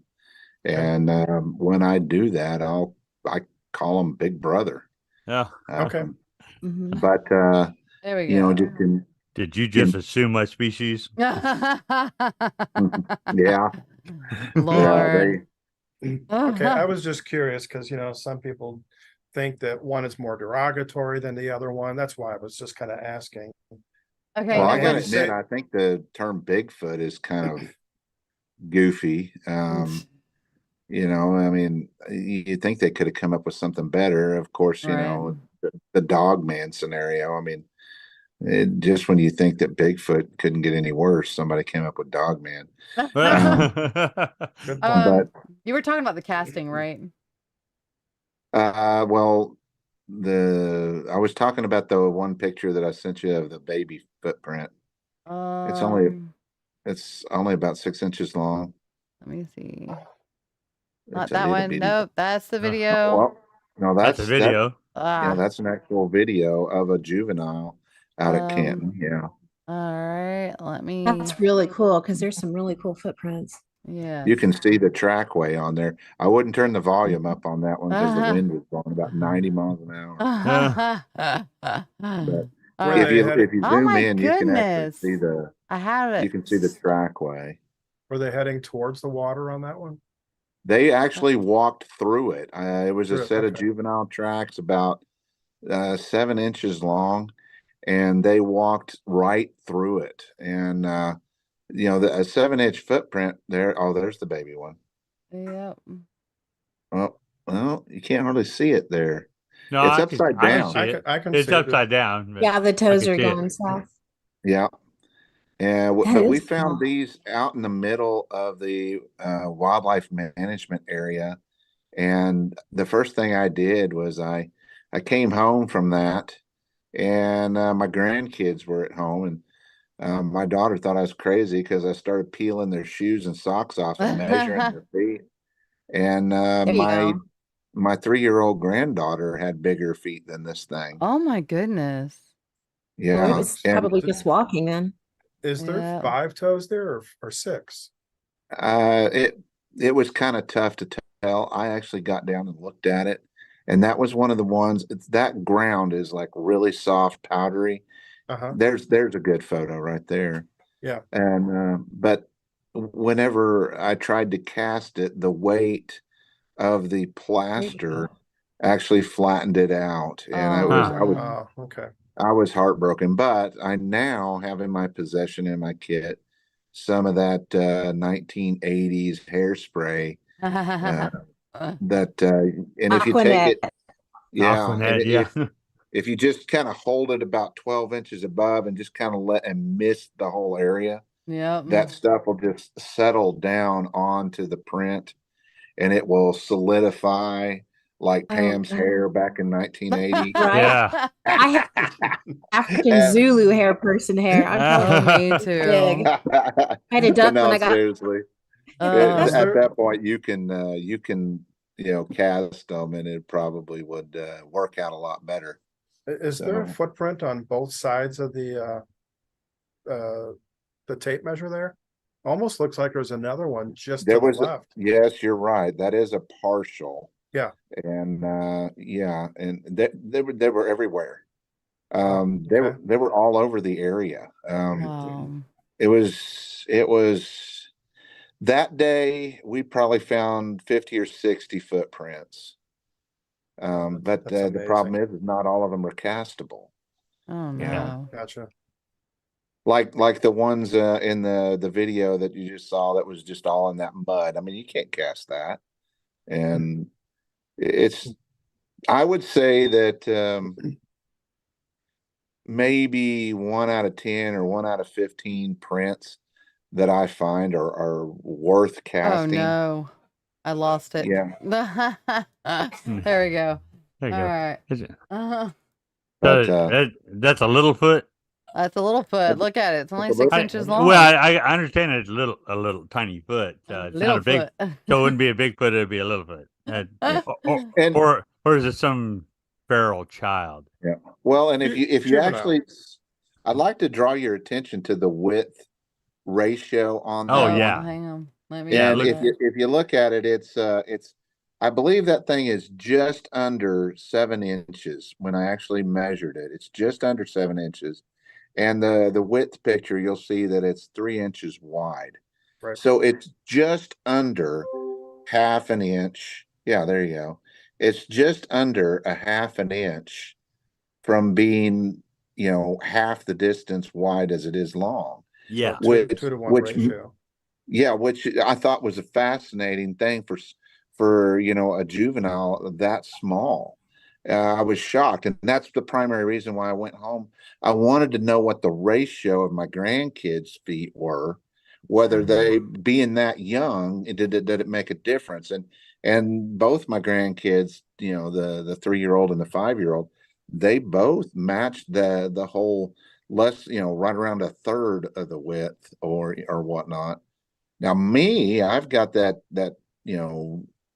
S4: And when I do that, I call them Big Brother.
S1: Yeah.
S2: Okay.
S5: Mhm.
S4: But
S3: There we
S4: you know,
S3: go.
S4: just in,
S1: Did you just assume my species?
S4: yeah,
S3: Lord.
S2: Okay, I was just curious because some people think that one is more derogatory than the other one. That's why I was just kind of asking.
S3: Okay.
S4: well, I
S2: and
S4: gotta
S2: you say-
S4: admit, I think the term Bigfoot is kind of goofy. You know, I mean, you think they could have come up with something better. Of course, you
S3: Right.
S4: know, the dog man scenario. I mean, just when you think that Bigfoot couldn't get any worse, somebody came up with dog man.
S2: Good point.
S4: But
S3: You were talking about the casting, right?
S4: well, I was talking about the one picture that I sent you of the baby footprint. It's only about 6 inches long.
S3: Let me see.
S4: It's
S3: Not
S4: a
S3: that
S4: little
S3: one.
S4: bitty-
S3: Nope, that's the video.
S4: Well, no,
S1: That's a video.
S4: Yeah, that's an actual video of a juvenile out at Canton. Yeah.
S3: All right, let me.
S5: That's really cool because there's some really cool footprints.
S3: Yeah.
S4: You can see the trackway on there. I wouldn't turn the volume up on that one because the wind was blowing about 90 miles an hour. But
S3: All
S2: Were
S4: if
S3: right.
S2: they
S4: you
S2: headed-
S4: if you
S3: Oh
S4: zoom
S3: my
S4: in, you can actually
S3: goodness.
S4: see the
S3: I have it.
S4: you can see the trackway.
S2: Were they heading towards the water on that one?
S4: They actually walked through it. It was a
S2: Through it,
S4: set of
S2: okay.
S4: juvenile tracks about 7 inches long, and they walked right through it. And you know, a 7-inch footprint there. Oh, there's the baby one.
S3: Yep.
S4: Oh, well, you can't hardly see it there.
S1: No,
S4: It's
S1: I
S4: upside
S1: I can
S4: down.
S1: see
S2: I
S1: it.
S2: can, I can
S1: It's
S2: see it.
S1: upside down. but
S5: Yeah, the toes
S1: can
S5: are
S1: see it.
S5: going south.
S4: Yeah. And
S5: That
S4: but we
S5: is
S4: found
S5: cool.
S4: these out in the middle of the wildlife management area. And the first thing I did was I came home from that, and my grandkids were at home, and my daughter thought I was crazy because I started peeling their shoes and socks off and measuring their feet. And
S5: There you go.
S4: my 3-year-old granddaughter had bigger feet than this thing.
S3: Oh my goodness.
S5: Well,
S4: Yeah,
S5: it was
S4: and
S5: probably just walking then.
S2: Is there
S3: Yeah.
S2: 5 toes there or 6?
S4: it was kind of tough to tell. I actually got down and looked at it, and that was one of the ones. That ground is like really soft, powdery.
S2: Uh-huh.
S4: There's a good photo right there.
S2: Yeah.
S4: And but whenever I tried to cast it, the weight of the plaster actually flattened it out, and I was
S2: Oh, okay.
S4: I was heartbroken. But I now have in my possession in my kit some of that 1980s hairspray that and if you take it, yeah, and
S1: Aquanet, yeah.
S4: if you just kind of hold it about 12 inches above and just kind of let and mist the whole area,
S3: Yep.
S4: that stuff will just settle down onto the print, and it will solidify like
S5: Oh,
S4: Pam's
S5: God.
S4: hair back in 1980.
S5: Right.
S1: Yeah.
S5: I have African
S4: And-
S5: Zulu hair person hair. I'm
S3: Oh,
S5: telling
S3: me
S5: you,
S3: too.
S5: big. I had a duck
S4: no,
S5: when I got.
S4: seriously.
S3: Uh,
S4: At that point, you can cast them, and it probably would work out a lot better.
S2: Is there a
S4: So-
S2: footprint on both sides of the tape measure there? Almost looks like there's another one just to
S4: There
S2: the
S4: was
S2: left.
S4: yes, you're right. That is a partial.
S2: Yeah.
S4: And and they were everywhere. They
S2: okay.
S4: were all over the area.
S3: wow.
S4: It was that day we probably found 50 or 60 footprints. But
S2: That's
S4: the problem
S2: amazing.
S4: is not all of them are castable.
S3: Oh no.
S4: Yeah.
S2: Gotcha.
S4: Like the ones in the video that you just saw that was just all in that mud. I mean, you can't cast that. And I would say that maybe 1 out of 10 or 1 out of 15 prints that I find are worth
S3: Oh
S4: casting.
S3: no, I lost it.
S4: Yeah.
S3: There we go.
S1: There you
S3: All
S1: go.
S3: right.
S1: Is it-
S4: But
S1: that's a little foot.
S3: That's a little foot. Look at it. It's only
S4: a
S3: 6
S4: little-
S3: inches long.
S1: Well, I understand it's a little tiny foot. It's
S3: little
S1: not a big,
S3: foot.
S1: so it wouldn't be a big foot. It'd be a little foot.
S4: And
S1: Or is it some feral child?
S4: yeah. Well, and if you
S2: Juvenile.
S4: actually, I'd like to draw your attention to the width ratio on
S1: Oh,
S4: that
S1: yeah.
S4: one.
S3: Hang on. Let me.
S1: Yeah,
S4: And
S1: look-
S4: if you look at it, it's I believe that thing is just under 7 inches when I actually measured it. It's just under 7 inches. And the width picture, you'll see that it's 3 inches wide.
S2: Right.
S4: So it's just under half an inch. Yeah, there you go. It's just under a half an inch from being, half the distance wide as it is long.
S1: Yeah.
S2: So
S4: Which-
S2: 2-to-1
S4: which-
S2: ratio.
S4: Yeah, which I thought was a fascinating thing for a juvenile that small. I was shocked, and that's the primary reason why I went home. I wanted to know what the ratio of my grandkids' feet were, whether they being that young, did it make a difference? And both my grandkids, the 3-year-old and the 5-year-old, they both matched the whole less, right around a third of the width or whatnot. Now me, I've got that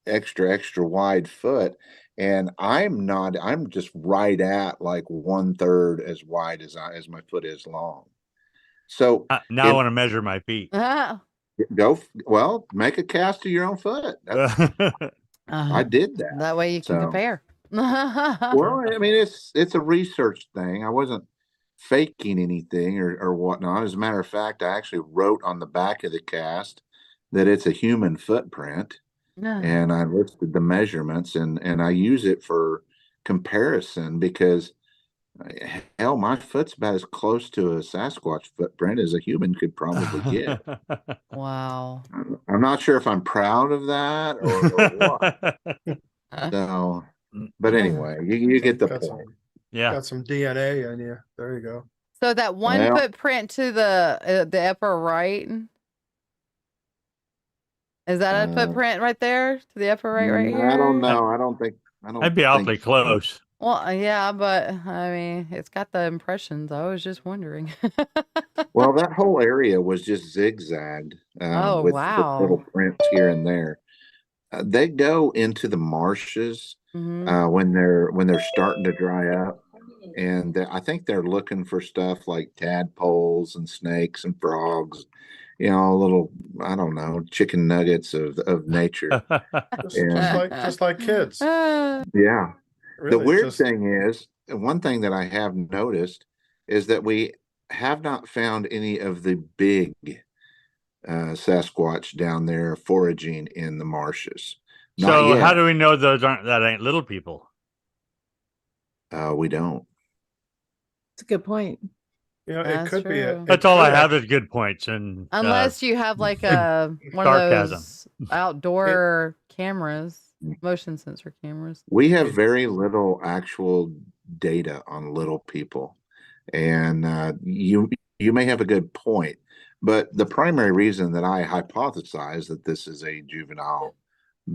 S4: extra wide foot, and I'm just right at like 1/3 as wide as my foot is long. So
S1: Now I want to measure my feet.
S4: make a cast of your own foot. I did that.
S3: That way you can
S4: So-
S3: compare.
S4: Well, I mean, it's a research thing. I wasn't faking anything or whatnot. As a matter of fact, I actually wrote on the back of the cast that it's a human footprint, and I listed the measurements, and I use it for comparison because hell, my foot's about as close to a Sasquatch footprint as a human could probably get.
S3: Wow.
S4: I'm not sure if I'm proud of that or what. So, but anyway, you get the
S2: Got
S4: point.
S2: some,
S1: Yeah.
S2: got some DNA in you. There you go.
S3: So that one
S4: Well-
S3: footprint to the upper right, is that a footprint right there to the upper right here?
S4: I don't know. I don't think.
S1: That'd be awfully close.
S3: Well, yeah, but I mean, it's got the impressions. I was just wondering.
S4: Well, that whole area was just zigzagged with
S3: wow.
S4: little prints here and there. They go into the marshes when they're starting to dry up, and I think they're looking for stuff like tadpoles and snakes and frogs, little, I don't know, chicken nuggets of nature.
S2: Just like kids.
S4: Yeah.
S2: Really,
S4: The weird
S2: just-
S4: thing is, one thing that I have noticed is that we have not found any of the big Sasquatch down there foraging in the marshes. Not
S1: So
S4: yet.
S1: how do we know that ain't little people?
S4: We don't.
S5: It's a good point.
S2: it
S3: That's
S2: could be.
S3: true.
S1: That's all I have is good points. And
S3: Unless you have like a one of
S1: sarcasm.
S3: those outdoor cameras, motion sensor cameras.
S4: We have very little actual data on little people, and you may have a good point, but the primary reason that I hypothesize that this is a juvenile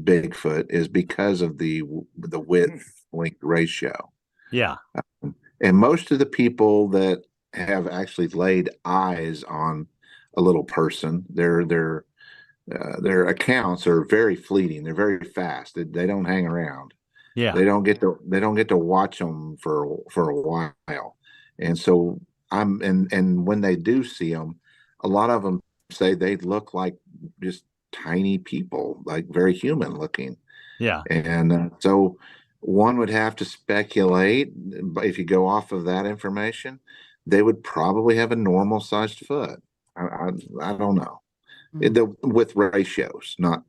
S4: Bigfoot is because of the width length ratio.
S1: yeah.
S4: And most of the people that have actually laid eyes on a little person, their accounts are very fleeting. They're very fast. They don't hang around.
S1: Yeah.
S4: They don't get to watch them for a while. And so and when they do see them, a lot of them say they look like just tiny people, like very human looking.
S1: Yeah.
S4: And so one would have to speculate, but if you go off of that information, they would probably have a normal sized foot. I don't know. With ratios, not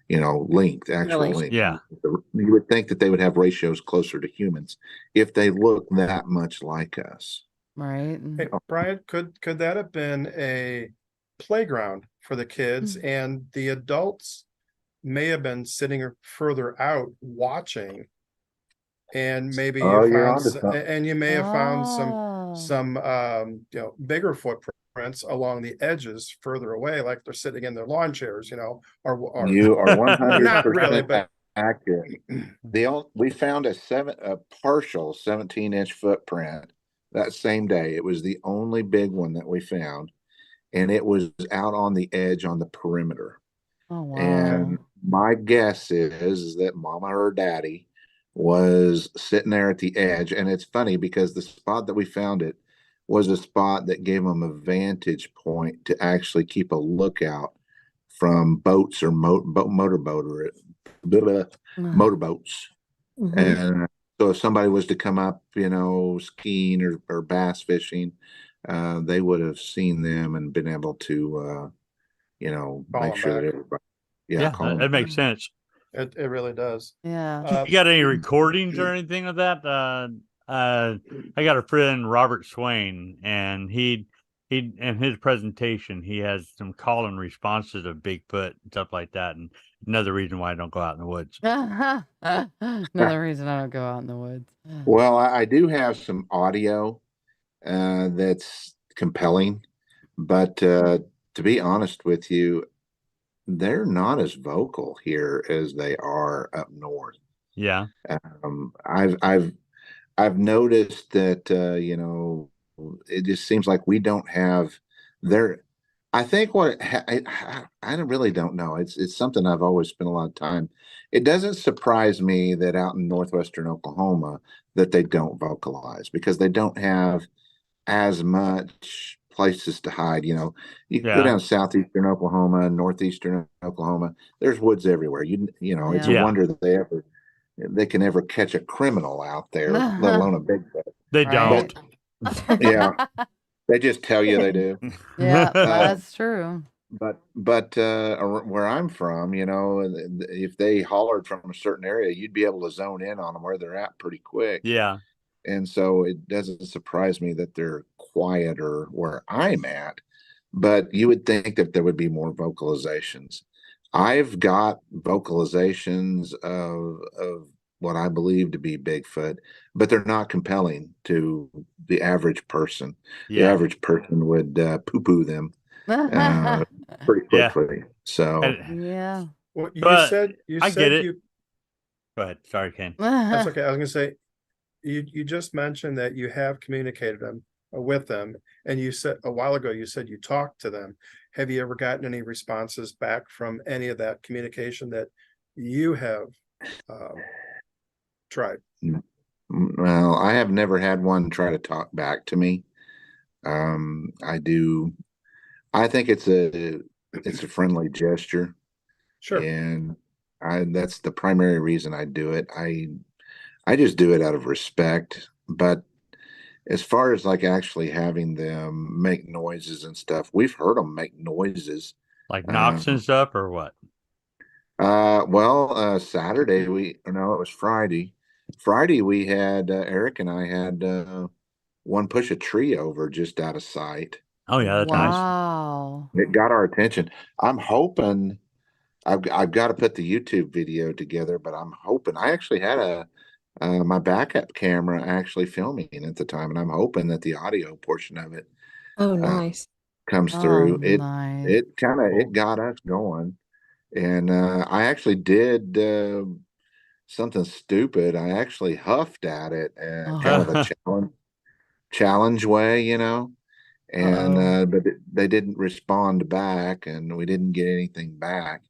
S4: length, actual
S5: Really?
S4: length.
S1: Yeah.
S4: You would think that they would have ratios closer to humans if they look that much like us.
S3: Right.
S2: Hey, Brian, could that have been a playground for the kids and the adults may have been sitting further out watching, and maybe
S4: Oh,
S2: you
S4: you're
S2: found
S4: onto something.
S2: and you may have found
S3: Oh.
S2: some bigger footprints along the edges further away, like they're sitting in their lawn chairs, or
S4: You are
S2: not really,
S4: 100%
S2: but
S4: accurate. We found a partial 17-inch footprint that same day. It was the only big one that we found, and it was out on the edge on the perimeter.
S3: Oh, wow.
S4: And my guess is that Mama or Daddy was sitting there at the edge. And it's funny because the spot that we found it was a spot that gave them a vantage point to actually keep a lookout from boats or motorboat or motorboats.
S5: Mhm.
S4: And so if somebody was to come up, skiing or bass fishing, they would have seen them and been able to, make
S2: them
S4: sure that
S2: back.
S4: everybody, call
S1: that
S4: them.
S1: makes sense.
S2: It really does.
S3: Yeah.
S1: You got any recordings or anything of that? I got a friend, Robert Swain, and he in his presentation he has some call and responses of Bigfoot and stuff like that. And another reason why I don't go out in the woods.
S3: Another reason I don't go out in the woods.
S4: Well, I do have some audio that's compelling, but to be honest with you, they're not as vocal here as they are up north.
S1: Yeah.
S4: I've noticed that it just seems like we don't have their. I think I really don't know. It's something I've always spent a lot of time. It doesn't surprise me that out in northwestern Oklahoma that they don't vocalize because they don't have as much places to hide. You can go
S1: Yeah.
S4: down southeastern Oklahoma, northeastern Oklahoma. There's woods everywhere. It's a
S3: Yeah.
S4: wonder that they can ever catch a criminal out there, let alone a Bigfoot.
S1: They
S3: Right.
S1: don't.
S4: Yeah, they just tell you they do.
S3: Yeah, that's true.
S4: But where I'm from, if they hollered from a certain area, you'd be able to zone in on them where they're at pretty quick.
S1: Yeah.
S4: And so it doesn't surprise me that they're quieter where I'm at, but you would think that there would be more vocalizations. I've got vocalizations of what I believe to be Bigfoot, but they're not compelling to the average person. The
S1: Yeah.
S4: average person would poo-poo them pretty
S1: Yeah.
S4: quickly. So
S3: Yeah.
S2: Well, you
S1: But
S2: said
S1: I get it.
S2: you.
S1: Go ahead. Sorry, Ken.
S2: That's okay. I was gonna say, you just mentioned that you have communicated with them, and you said a while ago you said you talked to them. Have you ever gotten any responses back from any of that communication that you have tried?
S4: well, I have never had one try to talk back to me. I think it's a friendly gesture.
S2: Sure.
S4: And that's the primary reason I do it. I just do it out of respect. But as far as like actually having them make noises and stuff, we've heard them make noises.
S1: Like knocks and stuff or what?
S4: Saturday it was Friday. Friday we had Eric and I had one push a tree over just out of sight.
S1: Oh yeah, that's nice.
S3: Wow.
S4: It got our attention. I'm hoping I've got to put the YouTube video together, but I'm hoping I actually had my backup camera actually filming at the time, and I'm hoping that the audio portion of it
S5: Oh, nice.
S4: comes
S3: Oh,
S4: through.
S3: nice.
S4: It got us going, and I actually did something stupid. I actually huffed at it, kind of a challenge way, and but they didn't respond back, and we didn't get anything back.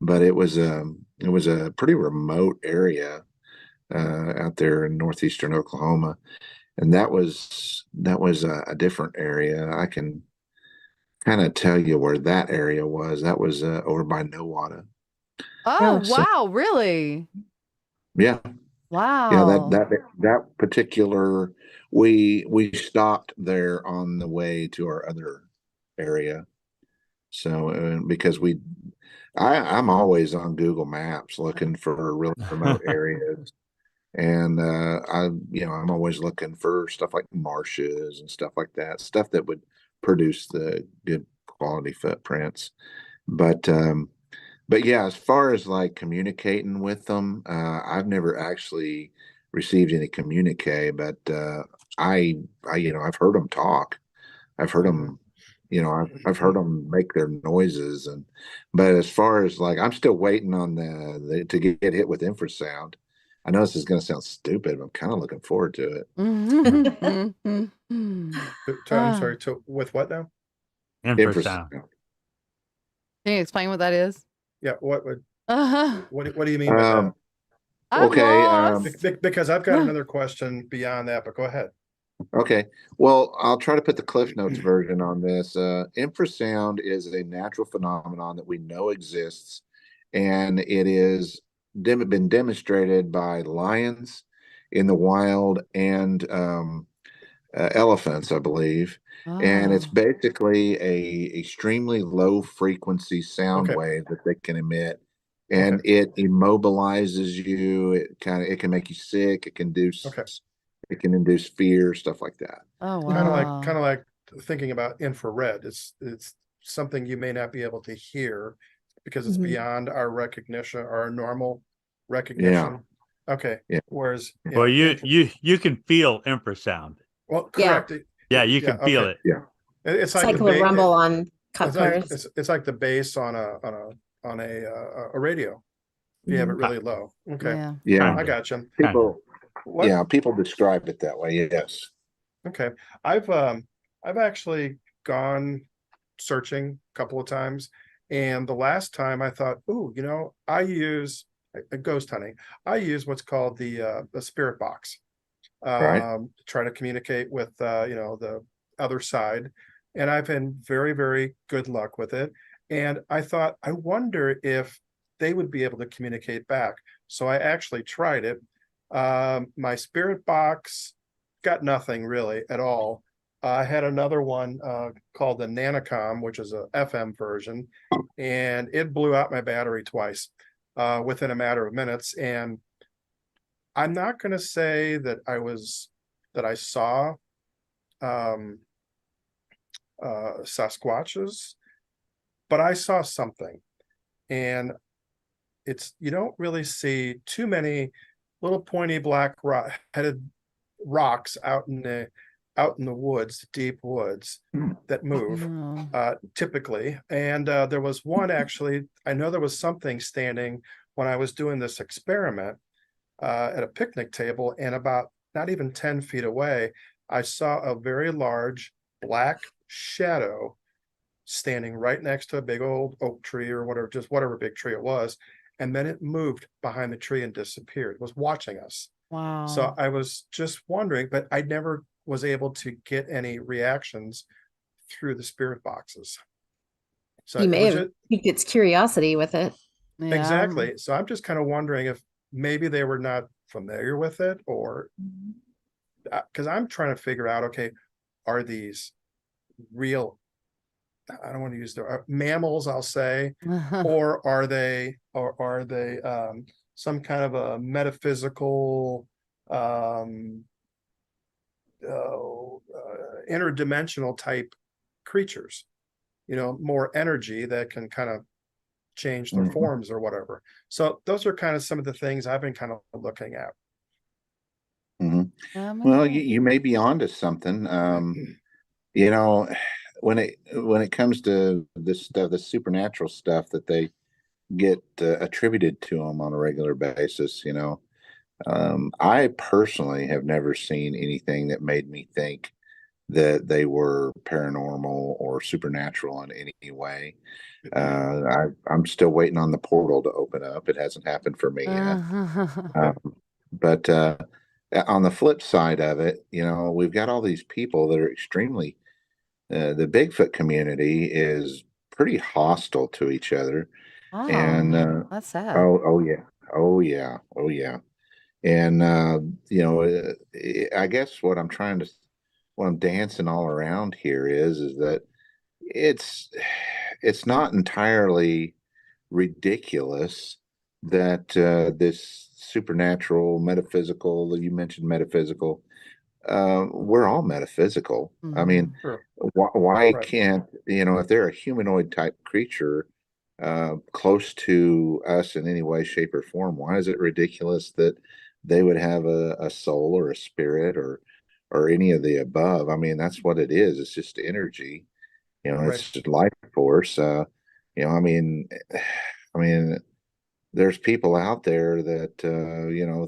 S4: But it was a pretty remote area out there in northeastern Oklahoma, and that was a different area. I can kind of tell you where that area was. That was over by Nowata.
S3: Oh,
S5: so-
S3: wow, really?
S4: Yeah,
S3: Wow.
S4: yeah. That particular we stopped there on the way to our other area. So because I'm always on Google Maps looking for really remote areas. And I'm always looking for stuff like marshes and stuff like that, stuff that would produce the good quality footprints. But But yeah, as far as like communicating with them, I've never actually received any communique, but I've heard them talk. I've heard
S2: Mhm.
S4: them, I've heard them make their noises, but as far as like, I'm still waiting on the to get hit with infrasound. I know this is going to sound stupid, but I'm kind of looking forward to it.
S2: I'm
S3: Ah.
S2: sorry, with what now?
S1: Infrasound.
S4: Infrasound.
S3: Can you explain what that is?
S2: Yeah, what do you mean by that?
S4: Um,
S3: I'm
S4: okay.
S3: lost.
S2: Because I've got another question beyond that, but go ahead.
S4: Okay. Well, I'll try to put the Cliff Notes version on this. Infrasound is a natural phenomenon that we know exists, and it is been demonstrated by lions in the wild and elephants, I believe. And it's
S3: Oh.
S4: basically a extremely low frequency sound
S2: Okay.
S4: wave that they can emit, and
S2: Okay.
S4: it immobilizes you. It can make you sick.
S2: Okay.
S4: It can induce fear, stuff like that.
S3: Oh
S2: Kind
S3: wow.
S2: of like thinking about infrared. It's something you may not be able to hear because it's
S5: Mhm.
S2: beyond our recognition, our normal
S4: Yeah,
S2: recognition. Okay.
S4: yeah,
S2: Whereas,
S1: Well, you can feel infrasound.
S2: well,
S5: Yeah.
S2: correct.
S1: Yeah, you
S2: Yeah.
S1: can feel
S2: Okay.
S1: it.
S4: yeah.
S2: It's
S5: It's
S2: like
S5: like
S2: the
S5: a little rumble
S2: base.
S5: on cop cars.
S2: It's like the bass on a radio. If you have it
S5: Mhm.
S2: really low. Okay.
S3: Yeah.
S4: Yeah.
S2: I
S1: Kinda.
S2: got you.
S4: People,
S2: What?
S4: yeah, people describe it that way. Yes.
S2: Okay. I've actually gone searching a couple of times, and the last time I thought, "Ooh, I use a ghost hunting. I use what's called the spirit box
S4: Right.
S2: to try to communicate with the other side, and I've been very, very good luck with it. And I thought, I wonder if they would be able to communicate back. So I actually tried it. My spirit box got nothing really at all. I had another one called the Nanocom, which is a FM version, and it blew out my battery twice within a matter of minutes. And I'm not going to say that I saw um, Sasquatches, but I saw something. And you don't really see too many little pointy black headed rocks out in the woods, deep woods that move
S3: No.
S2: typically. And there was one actually, I know there was something standing when I was doing this experiment at a picnic table, and about not even 10 feet away, I saw a very large black shadow standing right next to a big old oak tree or whatever, just whatever big tree it was. And then it moved behind the tree and disappeared. It was watching us. So
S3: Wow.
S2: I was just wondering, but I never was able to get any reactions through the spirit boxes. So
S5: You
S2: it
S5: may
S2: was
S5: have
S2: just
S5: piqued its curiosity with it.
S3: Yeah.
S2: exactly. So I'm just kind of wondering if maybe they were not familiar with it, or because I'm trying to figure out, okay, are these real, I don't want to use the mammals, I'll say, or are they some kind of a metaphysical interdimensional type creatures, more energy that can kind of change their
S4: Mhm.
S2: forms or whatever. So those are kind of some of the things I've been kind of looking at.
S4: Mhm.
S3: Oh my
S4: Well,
S3: God.
S4: you may be onto something. You know, when it comes to this stuff, the supernatural stuff that they get attributed to them on a regular basis, I personally have never seen anything that made me think that they were paranormal or supernatural in any way. I'm still waiting on the portal to open up. It hasn't happened for me yet. But on the flip side of it, we've got all these people that are extremely, the Bigfoot community is pretty hostile to each other. And
S3: Oh, that's sad.
S4: oh yeah, oh yeah, oh yeah. And I guess what I'm dancing all around here is that it's it's not entirely ridiculous that this supernatural, metaphysical, that you mentioned metaphysical, we're all metaphysical. I mean,
S3: Mhm.
S2: Sure.
S4: why
S2: Right.
S4: can't, if they're a humanoid type creature, close to us in any way, shape, or form. Why is it ridiculous that they would have a soul or a spirit or any of the above? I mean, that's what it is. It's just energy.
S2: Right.
S4: It's just life force. I mean, I mean, there's people out there that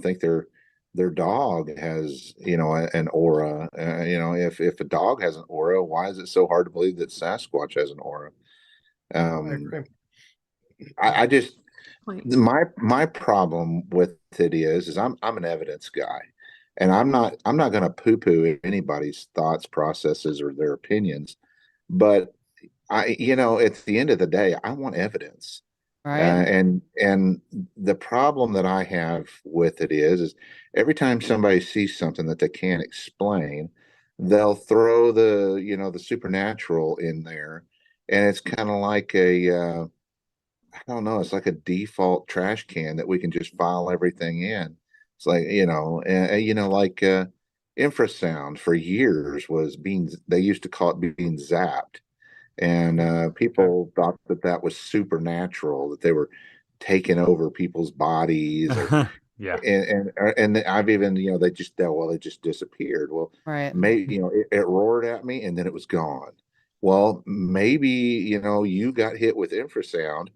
S4: think their dog has an aura. If a dog has an aura, why is it so hard to believe that Sasquatch has an aura?
S2: I
S4: Um,
S2: agree.
S4: I just
S5: Point.
S4: my problem with it is I'm an evidence guy, and I'm not going to poo poo anybody's thoughts, processes, or their opinions, but at the end of the day, I want evidence.
S3: Right.
S4: And the problem that I have with it is every time somebody sees something that they can't explain, they'll throw the supernatural in there, and it's kind of like I don't know, it's like a default trash can that we can just file everything in. It's like like infrasound for years was being, they used to call it being zapped, and
S2: Okay.
S4: people thought that that was supernatural, that they were taking over people's bodies, or
S1: Yeah.
S4: and I've even they just disappeared. Well,
S3: Right.
S4: maybe it roared at me and then it was gone. Well, maybe you got hit with infrasound,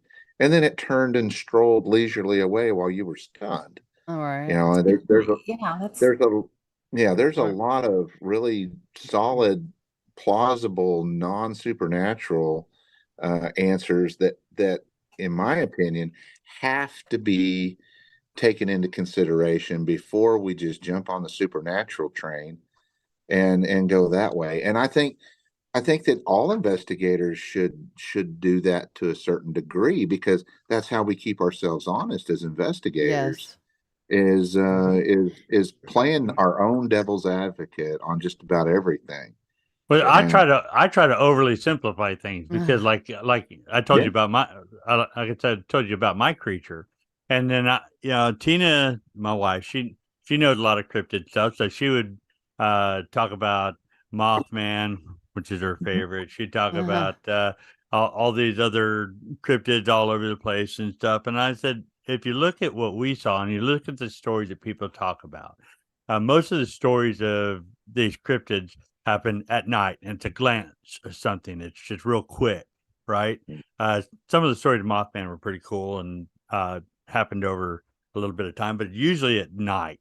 S4: and then it turned and strolled leisurely away while you were stunned.
S3: All right.
S4: And
S5: Yeah, that's
S4: there's a there's a
S2: Right.
S4: lot of really solid, plausible, non-supernatural answers that in my opinion have to be taken into consideration before we just jump on the supernatural train and go that way. And I think that all investigators should do that to a certain degree, because that's how we keep ourselves honest as investigators,
S3: Yes.
S4: is playing our own devil's advocate on just about everything.
S1: But
S2: Sure.
S4: And
S1: I try to overly simplify things because like I told
S4: yeah,
S1: you about like I said, told you about my creature. And then Tina, my wife, she knows a lot of cryptid stuff. So she would talk about Mothman, which is her favorite. She'd talk
S3: Uh-huh.
S1: about all these other cryptids all over the place and stuff. And I said, if you look at what we saw and you look at the stories that people talk about, most of the stories of these cryptids happen at night, and it's a glance or something. It's just real quick, right? Some of the stories of Mothman were pretty cool and happened over a little bit of time, but usually at night,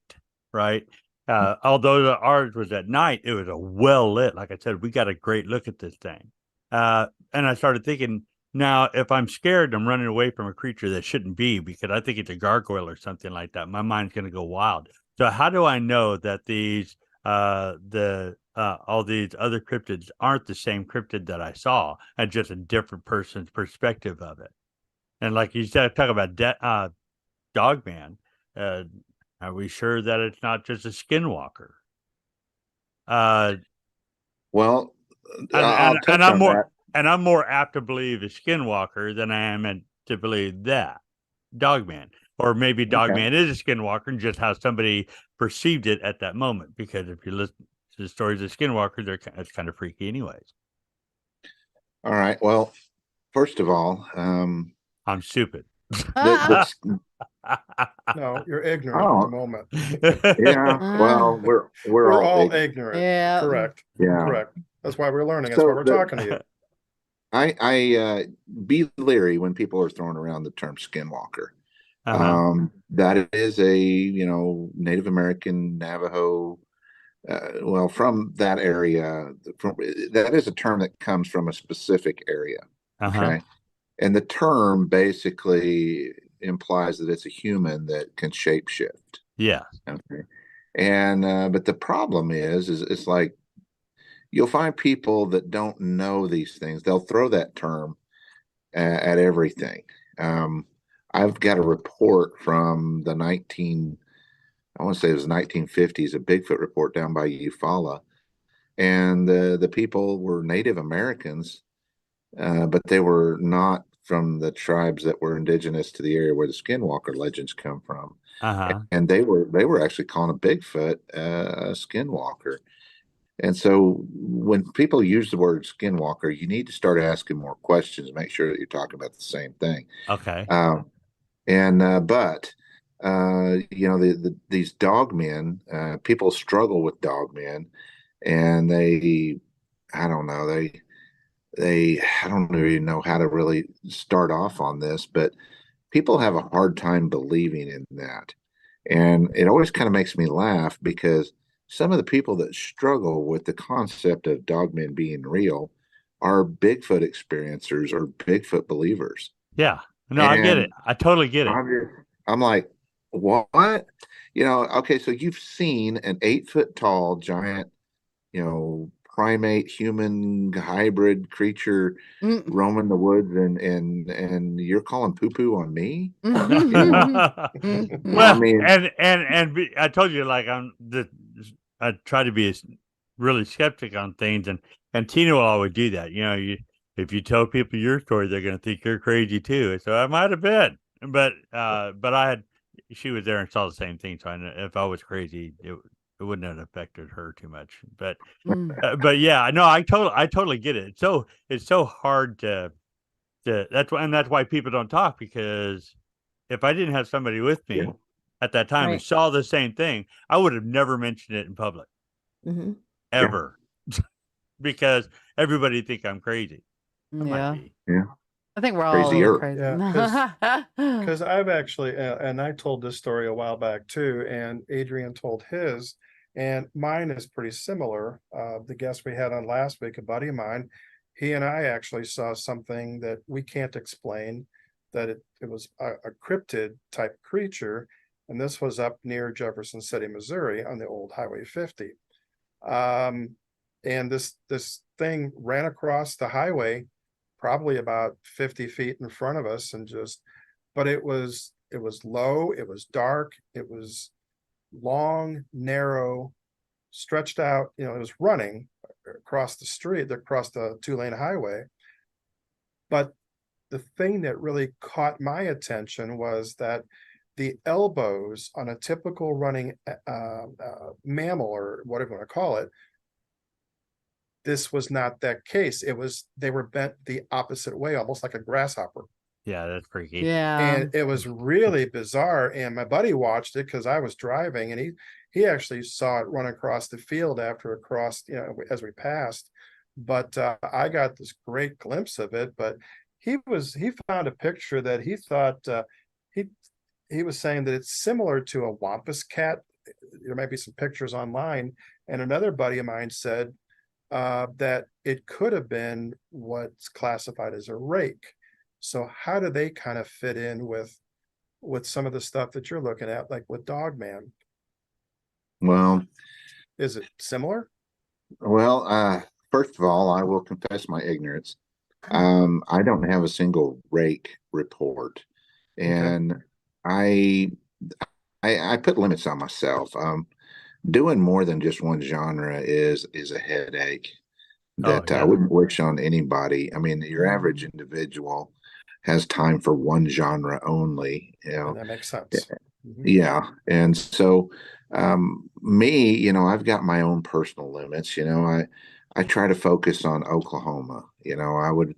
S1: right? Although ours was at night, it was a well lit. Like I said, we got a great look at this thing. And I started thinking, now, if I'm scared, I'm running away from a creature that shouldn't be because I think it's a gargoyle or something like that. My mind's going to go wild. So how do I know that these all these other cryptids aren't the same cryptid that I saw, and just a different person's perspective of it? And like you said, talk about Dogman. Uh, are we sure that it's not just a skinwalker? Uh,
S4: well,
S1: and
S4: I'll
S1: and and
S4: touch
S1: I'm
S4: on
S1: more
S4: that.
S1: apt to believe a skinwalker than I am to believe that Dogman. Or maybe
S4: Okay.
S1: Dogman is a skinwalker and just how somebody perceived it at that moment. Because if you listen to the stories of skinwalkers, it's kind of freaky, anyways.
S4: All right. Well, first of all,
S1: I'm stupid.
S4: the
S2: No, you're ignorant at the
S4: oh
S2: moment.
S4: yeah. Well, we're
S2: We're
S4: all
S2: all
S4: ignorant.
S2: ignorant.
S3: Yeah.
S2: Correct.
S4: Yeah.
S2: Correct. That's why we're learning. That's why
S4: So
S2: we're talking to you.
S4: I be leery when people are throwing around the term skinwalker.
S1: Uh-huh.
S4: That is a Native American Navajo. Well, from that area, that is a term that comes from a specific area.
S1: Uh-huh.
S4: Okay, and the term basically implies that it's a human that can shapeshift.
S1: Yeah.
S4: Okay, and but the problem is it's like you'll find people that don't know these things. They'll throw that term at everything. Um, I've got a report from I want to say it was 1950s, a Bigfoot report down by Eufaula. And the people were Native Americans, but they were not from the tribes that were indigenous to the area where the Skinwalker legends come from.
S1: Uh-huh.
S4: And they were actually calling a Bigfoot a Skinwalker. And so when people use the word skinwalker, you need to start asking more questions, make sure that you're talking about the same thing.
S1: Okay.
S4: But these dog men, people struggle with dog men, and I don't know, I don't even know how to really start off on this, but people have a hard time believing in that. And it always kind of makes me laugh because some of the people that struggle with the concept of dogmen being real are Bigfoot experiencers or Bigfoot believers.
S1: Yeah. No, I get
S4: And
S1: it. I totally get it.
S4: I'm like, what? Okay, so you've seen an 8 foot tall giant, primate human hybrid creature
S3: Mm.
S4: roaming the woods, and you're calling poo poo on me?
S1: Well,
S4: I mean,
S1: I told you, like, I try to be really skeptic on things, and Tina will always do that. If you tell people your story, they're going to think you're crazy too. So I might have been, but she was there and saw the same thing. So I know if I was crazy, it wouldn't have affected her too much. But yeah, no, I totally get it. It's so hard to that's why people don't talk, because if I didn't have somebody with me
S4: Yeah.
S1: at that time who
S5: Right.
S1: saw the same thing, I would have never mentioned it in public
S5: Mm-hmm.
S1: ever, because everybody think I'm crazy. I might be.
S4: Yeah.
S3: I think we're all a little
S4: Crazier.
S3: crazy.
S2: Yeah, because I've actually, and I told this story a while back too, and Adrian told his, and mine is pretty similar. The guest we had on last week, a buddy of mine, he and I actually saw something that we can't explain, that it was a cryptid type creature, and this was up near Jefferson City, Missouri, on the old Highway 50. And this thing ran across the highway, probably about 50 feet in front of us, and but it was low, it was dark, it was long, narrow, stretched out, it was running across the street, across the 2-lane highway. But the thing that really caught my attention was that the elbows on a typical running mammal, or whatever you want to call it, this was not that case. They were bent the opposite way, almost like a grasshopper.
S1: Yeah, that's freaky.
S3: Yeah.
S2: And it was really bizarre. And my buddy watched it because I was driving, and he actually saw it run across the field after it crossed, as we passed. But I got this great glimpse of it. But he found a picture that he thought, he was saying that it's similar to a wampus cat. There might be some pictures online. And another buddy of mine said that it could have been what's classified as a rake. So how do they kind of fit in with some of the stuff that you're looking at, like with Dogman?
S4: Well,
S2: Is it similar?
S4: First of all, I will confess my ignorance. I don't have a single rake report, and I put limits on myself. Doing more than just one genre is a headache that I wouldn't wish on anybody. I mean, your average individual has time for one genre only,
S2: And that makes sense.
S4: Yeah. And so me, I've got my own personal limits. I try to focus on Oklahoma. I would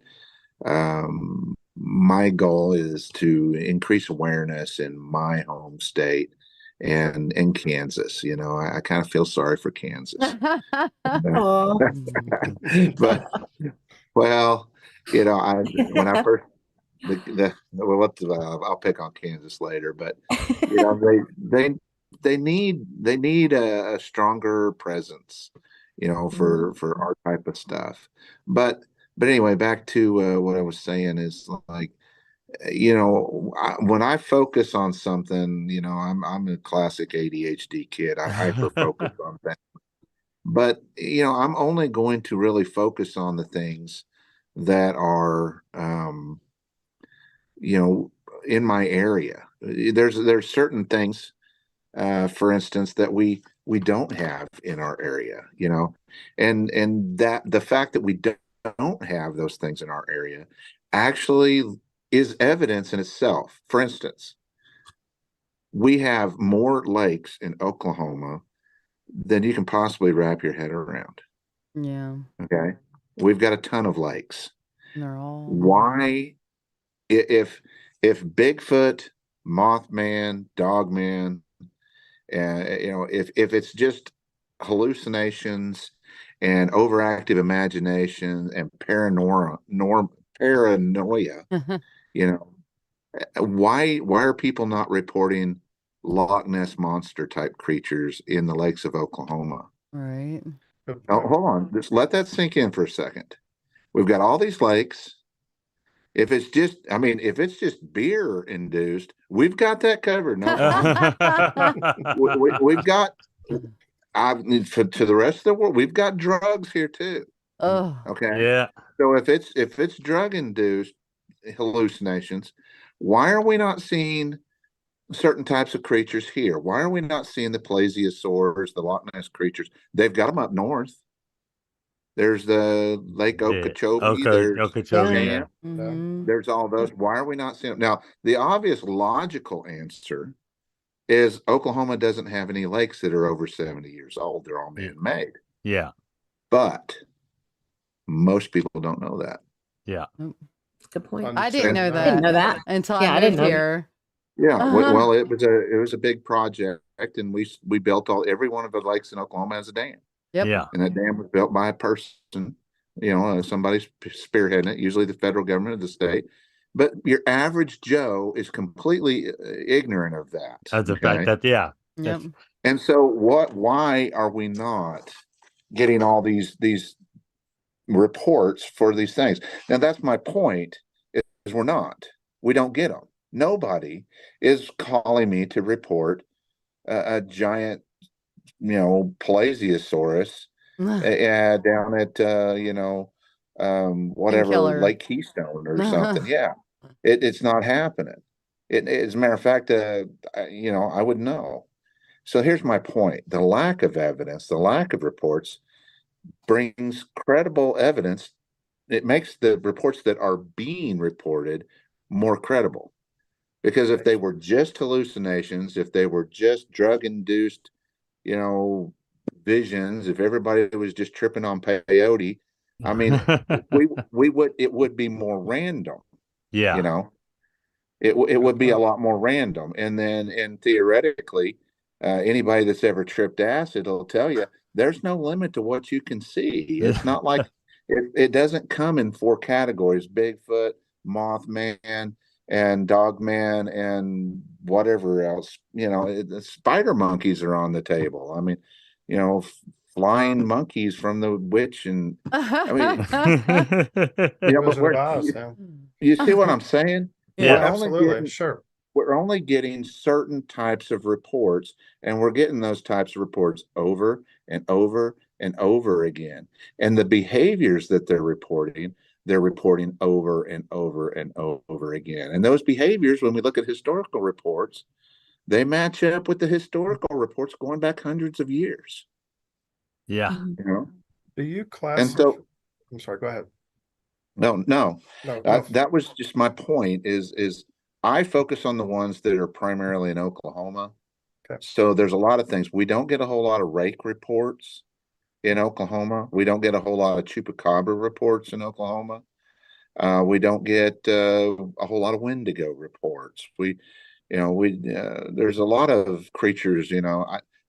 S4: my goal is to increase awareness in my home state and in Kansas. I kind of feel sorry for Kansas.
S5: Oh,
S4: But when I first I'll pick on Kansas later, but they need a stronger presence, for our type of stuff. But anyway, back to what I was saying is, like, when I focus on something, I'm a classic ADHD kid. I hyper focus on things. But I'm only going to really focus on the things that are in my area. There's certain things, for instance, that we don't have in our area, and that the fact that we don't have those things in our area actually is evidence in itself. For instance, we have more lakes in Oklahoma than you can possibly wrap your head around.
S3: Yeah.
S4: Okay. We've got a ton of lakes.
S3: They're all
S4: Why, if Bigfoot, Mothman, Dogman, and if it's just hallucinations and overactive imagination and paranoia, you know, why are people not reporting Loch Ness monster type creatures in the lakes of Oklahoma?
S3: right.
S2: Good
S4: Oh,
S2: point.
S4: hold on, just let that sink in for a second. We've got all these lakes. If it's just, I mean, if it's just beer induced, we've got that covered in Oklahoma. We've got, to the rest of the world, we've got drugs here too.
S3: Oh,
S4: Okay.
S1: Yeah.
S4: So if it's drug induced hallucinations, why are we not seeing certain types of creatures here? Why are we not seeing the plesiosaurs, the Loch Ness creatures? They've got them up north. There's the Lake Okeechobee. There's
S1: Okeechobee.
S2: Yeah.
S1: Yeah.
S3: mhm.
S4: there's all those. Why are we not seeing them? Now, the obvious logical answer is Oklahoma doesn't have any lakes that are over 70 years old. They're all
S1: Yeah.
S4: man-made.
S1: Yeah.
S4: But most people don't know that.
S1: Yeah.
S5: Good point.
S3: I didn't know
S5: I
S3: that
S5: didn't know that.
S3: until
S5: Yeah,
S3: I
S5: I didn't
S3: moved
S5: know that.
S3: here.
S4: Yeah,
S3: Uh-huh.
S4: well, it was a big project, and we built every one of the lakes in Oklahoma has a dam,
S3: Yep.
S1: Yeah.
S4: and that dam was built by a person, somebody's spearheading it, usually the federal government of the state. But your average Joe is completely ignorant of that.
S1: That's the fact that, yeah.
S3: Yep.
S4: And so why are we not getting all these reports for these things? Now that's my point, is we don't get them. Nobody is calling me to report a giant, plesiosaurus down at whatever
S3: Painkiller.
S4: Lake Keystone or something. Yeah, it's not happening. As a matter of fact, I would know. So here's my point: the lack of evidence, the lack of reports, brings credible evidence. It makes the reports that are being reported more credible. Because if they were just hallucinations, if they were just drug induced, visions, if everybody was just tripping on peyote, I mean, it would be more random,
S1: Yeah.
S4: it would be a lot more random. And theoretically, anybody that's ever tripped acid will tell you there's no limit to what you can see. It's not like it doesn't come in four categories: Bigfoot, Mothman, and Dogman, and whatever else. The spider monkeys are on the table. I mean, flying monkeys from the witch, and I mean, but
S2: Wizard of Oz. Yeah.
S4: you see what I'm saying?
S1: Yeah.
S2: Absolutely. Sure.
S4: We're only getting certain types of reports, and we're getting those types of reports over and over and over again. And the behaviors that they're reporting over and over and over again. And those behaviors, when we look at historical reports, they match up with the historical reports going back hundreds of years.
S1: Yeah.
S2: Do you
S4: And
S2: classify?
S4: so,
S2: I'm sorry. Go ahead.
S4: no,
S2: No.
S4: that was just my point. Is I focus on the ones that are primarily in Oklahoma.
S2: Okay.
S4: So there's a lot of things. We don't get a whole lot of rake reports in Oklahoma. We don't get a whole lot of chupacabra reports in Oklahoma. We don't get a whole lot of Wendigo reports. There's a lot of creatures.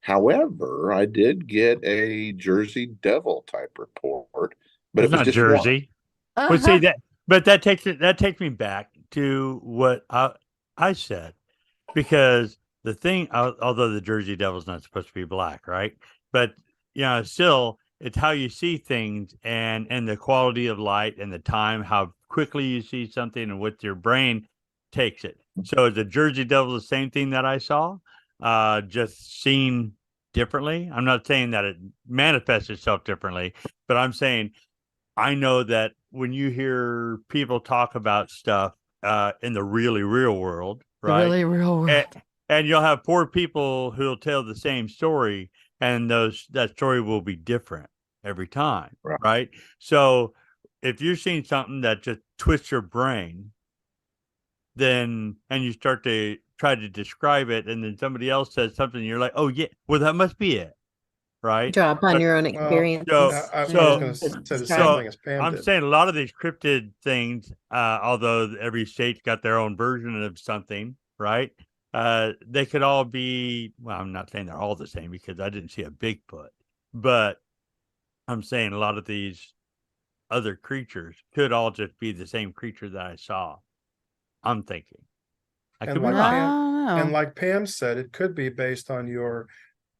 S4: However, I did get a Jersey Devil type report, but
S1: It's
S4: it was
S1: not
S4: just
S1: Jersey. But see that, but that takes me back to what I said, because the thing, although the Jersey Devil's not supposed to be black, right? But still, it's how you see things, and the quality of light and the time, how quickly you see something, and what your brain takes it. So is the Jersey Devil the same thing that I saw, just seen differently? I'm not saying that it manifests itself differently, but I'm saying I know that when you hear people talk about stuff in the really real world,
S3: The
S1: right?
S3: really real world.
S1: And you'll have four people who'll tell the same story, and that story will be different every time, right? So if you're seeing something that just twists your brain, and you start to try to describe it, and then somebody else says something, you're like, oh yeah, well that must be it. right?
S5: Draw upon
S1: But-
S5: your own
S2: Well,
S5: experiences.
S2: I was
S3: Yeah.
S2: going to say the
S5: Describe.
S2: same thing as Pam
S1: I'm
S2: did.
S1: saying a lot of these cryptid things, although every state's got their own version of something, right? They could all be, well, I'm not saying they're all the same because I didn't see a Bigfoot, but I'm saying a lot of these other creatures could all just be the same creature that I saw. I'm thinking. I could
S2: And
S1: be
S2: like
S3: I
S1: wrong.
S3: don't know.
S2: And like Pam said, it could be based on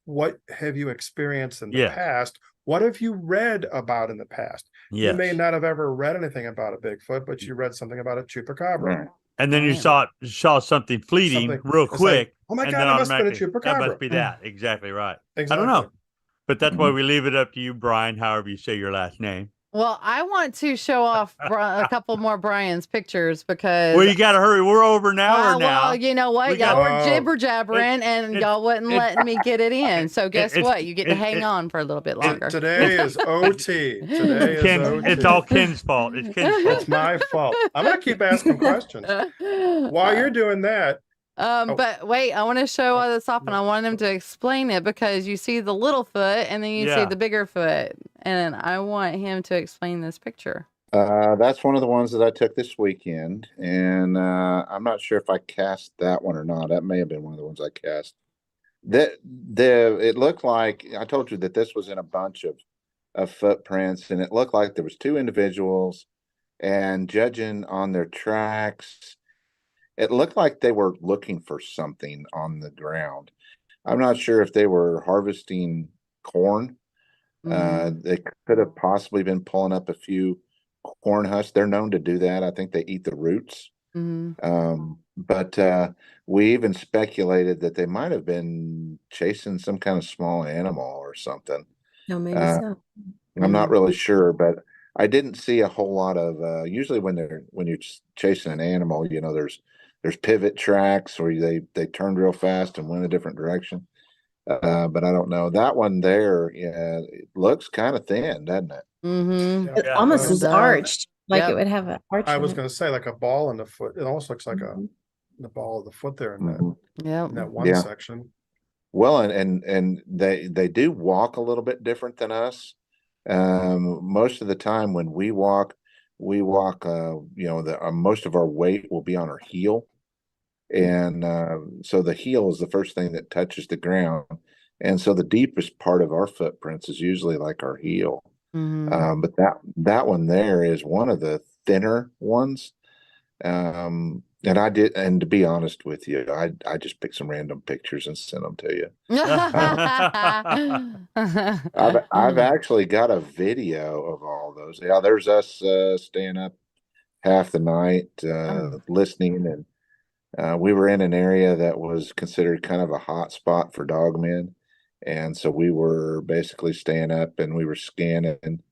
S2: what have you experienced in the
S1: Yes.
S2: past? What have you read about in the past? You may
S1: Yes.
S2: not have ever read anything about a Bigfoot, but you read something about a chupacabra.
S4: Right.
S1: And then you
S3: Right.
S1: saw something fleeting
S2: Something-
S1: real
S2: it's like,
S1: quick.
S2: oh my
S1: and
S2: God,
S1: then
S2: that must have been a
S1: automatically, that
S2: chupacabra.
S1: must be that. Exactly right. I
S2: Exactly.
S1: don't know. But that's why we leave it up to you, Brian, however you say your last name.
S3: Well, I want to show off a couple more Brian's pictures because.
S1: Well, you got to hurry. We're over an hour now.
S3: Well, you know what?
S1: We
S3: Y'all
S1: got-
S3: were jibber jabbering and y'all wasn't letting me get it in. So guess
S1: it's-
S3: what? You get to hang
S1: it-
S3: on for a little bit longer.
S2: Today is OT. Today is
S1: Ken,
S2: OT.
S1: it's all Ken's fault. It's Ken's fault.
S2: It's my fault. I'm going to keep asking questions. While you're doing that,
S3: But wait, I want to show all this off and I want him to explain it because you see the little foot and then you see
S1: Yeah.
S3: the bigger foot. And I want him to explain this picture.
S4: That's one of the ones that I took this weekend, and I'm not sure if I cast that one or not. That may have been one of the ones I cast. It looked like I told you that this was in a bunch of footprints, and it looked like there was two individuals, and judging on their tracks, it looked like they were looking for something on the ground. I'm not sure if they were harvesting corn. They could have possibly been pulling up a few corn husks. They're known to do that. I think they eat the roots. But we even speculated that they might have been chasing some kind of small animal or something.
S5: No, maybe so.
S4: I'm not really sure, but I didn't see a whole lot of usually when you're chasing an animal, there's pivot tracks or they turned real fast and went a different direction. But I don't know. That one there, yeah, it looks kind of thin, doesn't it?
S3: Mm-hmm.
S5: It
S1: Yeah,
S5: almost
S2: it
S5: is
S3: does.
S5: arched, like
S3: Yep.
S5: it would have an arch.
S2: I
S5: in
S2: was
S5: it.
S2: going to say like a ball in the foot. It almost looks like the ball of the foot there in
S4: Mhm.
S3: Yep.
S2: that one
S4: Yeah.
S2: section.
S4: Well, and they do walk a little bit different than us. Most of the time when we walk, most of our weight will be on our heel. And so the heel is the first thing that touches the ground. And so the deepest part of our footprints is usually like our heel. But that one there is one of the thinner ones. And to be honest with you, I just picked some random pictures and sent them to you. I've actually got a video of all those. Yeah, there's us staying up half the night listening, and we were in an area that was considered kind of a hot spot for dogmen, and so we were basically staying up and we were scanning.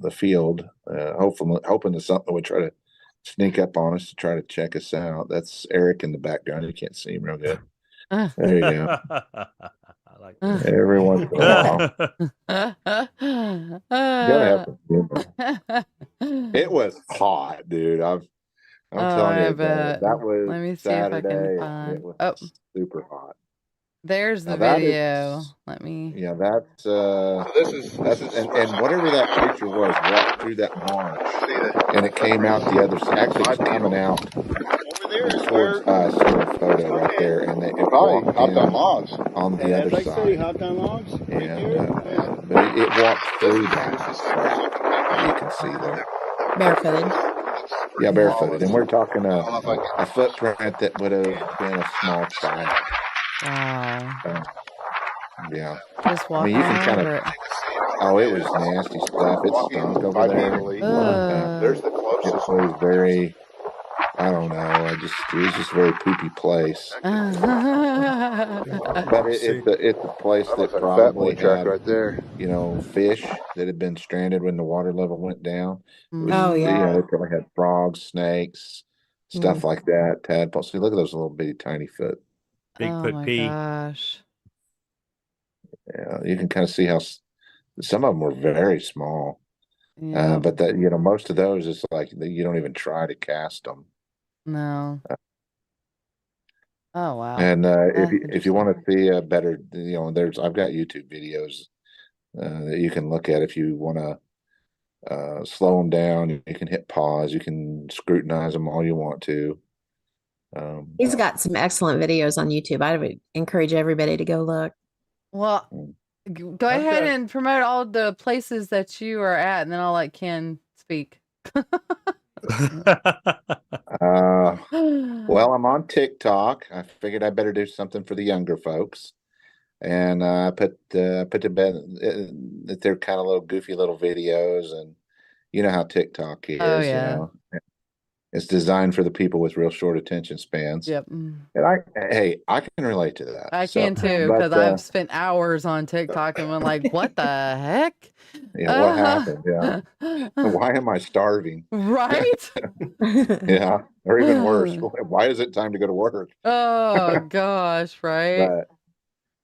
S4: The field, hoping that something would try to sneak up on us to try to check us out. That's Eric in the background. You can't see him real good. There you go.
S1: I like that.
S4: Every once in a while. Gotta have some humor. It was hot, dude. I'm telling
S3: I
S4: you,
S3: bet.
S4: that was
S3: Let me see if I can
S4: Saturday.
S3: find-
S4: It was
S3: Oh.
S4: super hot.
S3: There's the
S4: Now that
S3: video.
S4: is-
S3: Let me.
S4: Yeah, that's and whatever that creature was walked through that marsh, and it came out the other side. Actually, it's coming out towards us in the photo right there, and it walked in on the other side. And but it walked through that crack that you can see there.
S5: Barefooted.
S4: Yeah, barefooted, and we're talking a footprint that would have been a small child.
S3: Wow.
S4: Yeah.
S3: Just
S4: I
S3: walking
S4: mean, you can kind
S3: over
S4: of.
S3: it.
S4: Oh, it was nasty stuff. It stunk over there.
S3: Ugh.
S4: It was very. I don't know. It was just a very poopy place. But it's a place that probably had
S6: right there.
S4: Fish that had been stranded when the water level went down. It was,
S5: Oh, yeah.
S4: they probably had frogs, snakes, stuff like that. Tadpoles. See, look at those little bitty tiny foot.
S3: Oh
S1: Bigfoot
S3: my
S1: pee.
S3: gosh.
S4: Yeah, you can kind of see how some of them were very small.
S3: Yeah.
S4: But that most of those is like you don't even try to cast them.
S3: No. Oh wow.
S4: And
S3: That's
S4: if you want to
S3: interesting.
S4: see a better, I've got YouTube videos that you can look at if you want to slow them down. You can hit pause. You can scrutinize them all you want to.
S5: He's got some excellent videos on YouTube. I would encourage everybody to go look.
S3: Well, go
S2: I've
S3: ahead
S2: got-
S3: and promote all the places that you are at, and then I'll let Ken speak.
S4: Well, I'm on TikTok. I figured I better do something for the younger folks, and I put to bed that they're kind of little goofy little videos, and you know how TikTok
S3: Oh
S4: is.
S3: yeah.
S4: It's designed for the people with real short attention spans.
S3: Yep.
S4: And I can relate to that.
S3: I
S4: So,
S3: can too,
S4: but
S3: because I've spent hours on TikTok and been like, what the heck?
S4: what happened? Yeah. Why am I starving?
S3: Right?
S4: Yeah. Or even worse, why is it time to go to work?
S3: Oh gosh, right?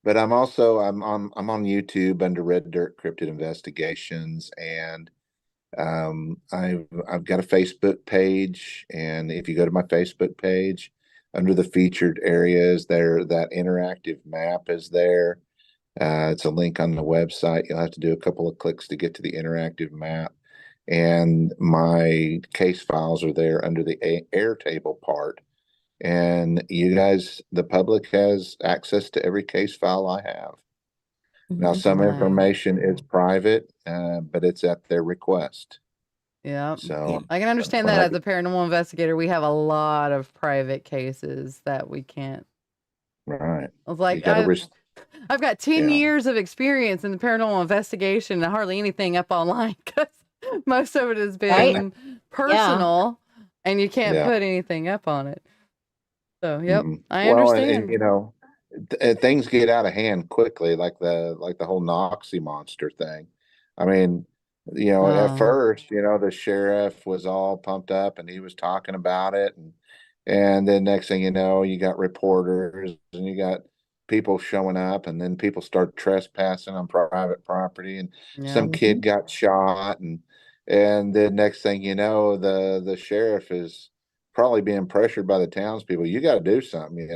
S4: But I'm on YouTube under Red Dirt Cryptid Investigations, and I've got a Facebook page, and if you go to my Facebook page, under the featured areas there, that interactive map is there. It's a link on the website. You'll have to do a couple of clicks to get to the interactive map. And my case files are there under the Airtable part. And you guys, the public has access to every case file I have. Now, some
S3: Nice.
S4: information is private, but it's at their request.
S3: Yeah.
S4: So
S3: I can understand
S4: when
S3: that
S4: I-
S3: as a paranormal investigator. We have a lot of private cases that we can't.
S4: right.
S3: I was like,
S4: You gotta
S3: I've got 10
S4: Yeah.
S3: years of experience in the paranormal investigation and hardly anything up online because most of it has been personal and you can't
S4: Yeah.
S3: put anything up on it. So, yep, I
S4: Well,
S3: understand.
S4: and things get out of hand quickly, like the whole Noxie monster thing. I mean, at
S3: Wow.
S4: first, the sheriff was all pumped up and he was talking about it, and then next thing you know, you got reporters and you got people showing up, and then people start trespassing on private property, and
S3: Yeah.
S4: some kid got shot, and then next thing you know, the sheriff is probably being pressured by the townspeople. You got to do something,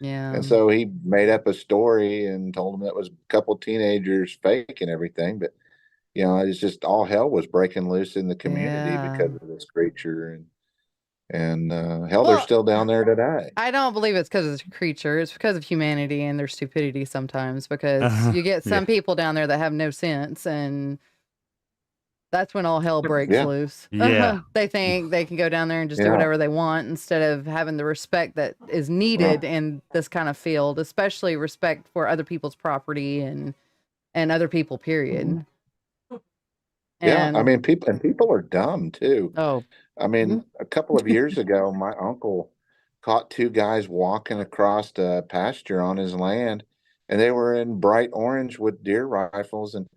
S3: Yeah.
S4: And so he made up a story and told them it was a couple teenagers faking everything, but it's just all hell was breaking loose in the community because of this creature, and hell, they're still down there today.
S3: I don't believe it's because it's a creature. It's because of humanity and their stupidity sometimes, because you get some people down there that have no sense, and that's when all hell breaks loose.
S1: Yeah.
S3: They think they can go down there and just do whatever they want instead of having the respect that is needed in this kind of field, especially respect for other people's property and other people, period.
S4: Yeah, I
S3: And
S4: mean, people are dumb too.
S3: oh,
S4: I mean, a couple of years ago, my uncle caught two guys walking across a pasture on his land, and they were in bright orange with deer rifles, and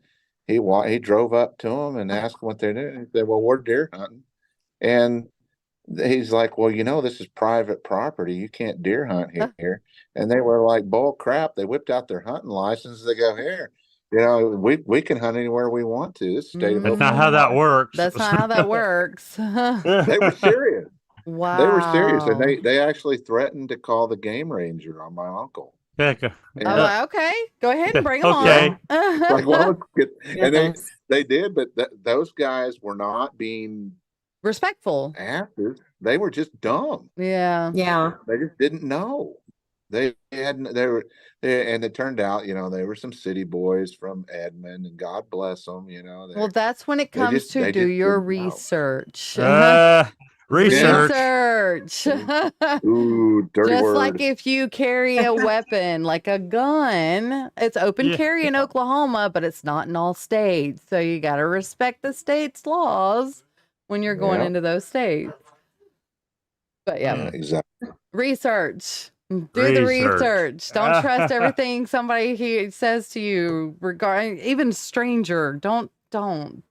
S4: he drove up to them and asked them what they're doing. He said, "Well, we're deer hunting," and he's like, "Well, this is private property. You can't deer hunt here." And they were like, "Bull crap!" They whipped out their hunting license. They go, "Here, we can hunt anywhere we want to. This state of
S1: That's not how that works.
S3: that's not how that works.
S4: They were serious.
S3: Wow.
S4: They were serious, and they actually threatened to call the game ranger on my uncle.
S1: Yeah,
S3: Oh, okay. Go ahead and bring them
S1: Okay.
S3: on.
S4: Like, well, and
S5: Yes.
S4: they did, but those guys were not being
S3: Respectful.
S4: asses. They were just dumb.
S3: Yeah.
S5: Yeah.
S4: They just didn't know. And it turned out, they were some city boys from Edmond, and God bless them,
S3: Well, that's when it
S4: they
S3: comes
S4: just-
S3: to
S4: they
S3: do
S4: just
S3: your
S4: didn't know.
S3: research.
S1: Research.
S4: Ooh, dirty
S3: Just
S4: word.
S3: like if you carry a weapon, like a gun, it's open
S1: Yeah.
S3: carry in Oklahoma, but it's not in all states. So you got to respect the state's laws when you're going
S4: Yeah.
S3: into those states. But yeah,
S4: Exactly.
S3: research. Do the research. Don't trust everything somebody says to you regarding even stranger. Don't.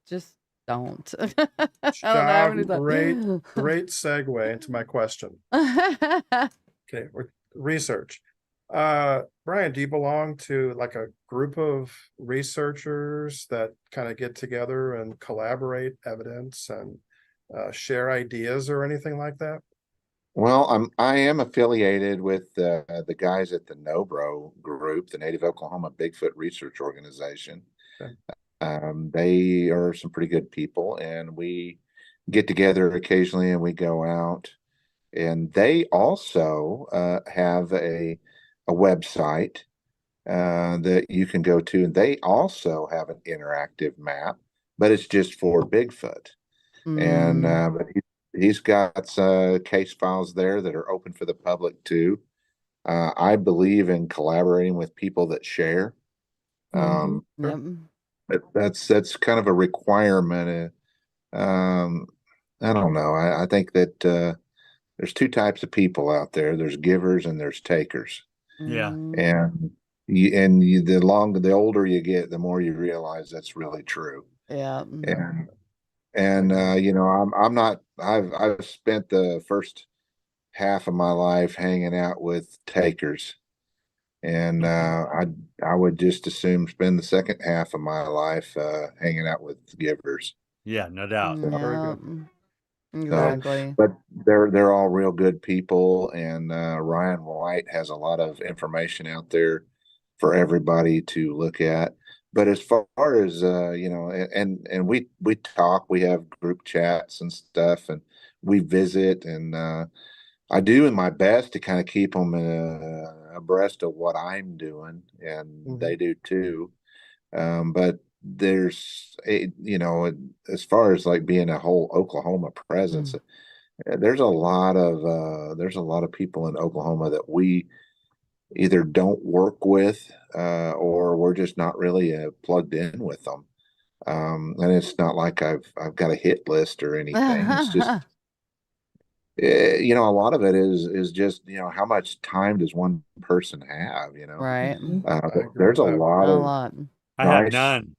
S3: Just don't. I don't know.
S2: Great segue into my question. Okay, research. Brian, do you belong to like a group of researchers that kind of get together and collaborate evidence and share ideas or anything like that?
S4: Well, I am affiliated with the guys at the NOBRO group, the Native Oklahoma Bigfoot Research Organization.
S2: Okay.
S4: They are some pretty good people, and we get together occasionally and we go out. And they also have a website that you can go to, and they also have an interactive map, but it's just for Bigfoot. And
S3: Mm.
S4: but he's got case files there that are open for the public too. I believe in collaborating with people that share. Um,
S3: Yep.
S4: that's kind of a requirement. I don't know. I think that there's two types of people out there. There's givers and there's takers.
S1: Yeah.
S4: And the older you get, the more you realize that's really true.
S3: Yeah.
S4: And
S2: agree.
S4: you know, I'm not. I've spent the first half of my life hanging out with takers, and I would just as soon spend the second half of my life hanging out with givers.
S1: Yeah, no doubt.
S2: Very
S3: Yeah.
S2: good.
S4: So,
S3: Exactly.
S4: but they're all real good people, and Ryan White has a lot of information out there for everybody to look at. But as far as you know, and we talk, we have group chats and stuff, and we visit, and I do my best to kind of keep them abreast of what I'm doing, and
S2: Mhm.
S4: they do too. But there's you know, as far as like being a whole Oklahoma presence,
S3: Mm.
S4: there's a lot of people in Oklahoma that we either don't work with or we're just not really plugged in with them. And it's not like I've got a hit list or anything. It's just you know, a lot of it is just, you know, how much time does one person have, you know?
S3: Right.
S2: I agree
S4: There's
S2: with
S4: a
S2: that.
S4: lot
S3: A
S4: of
S3: lot.
S1: I have
S4: nice,
S1: none.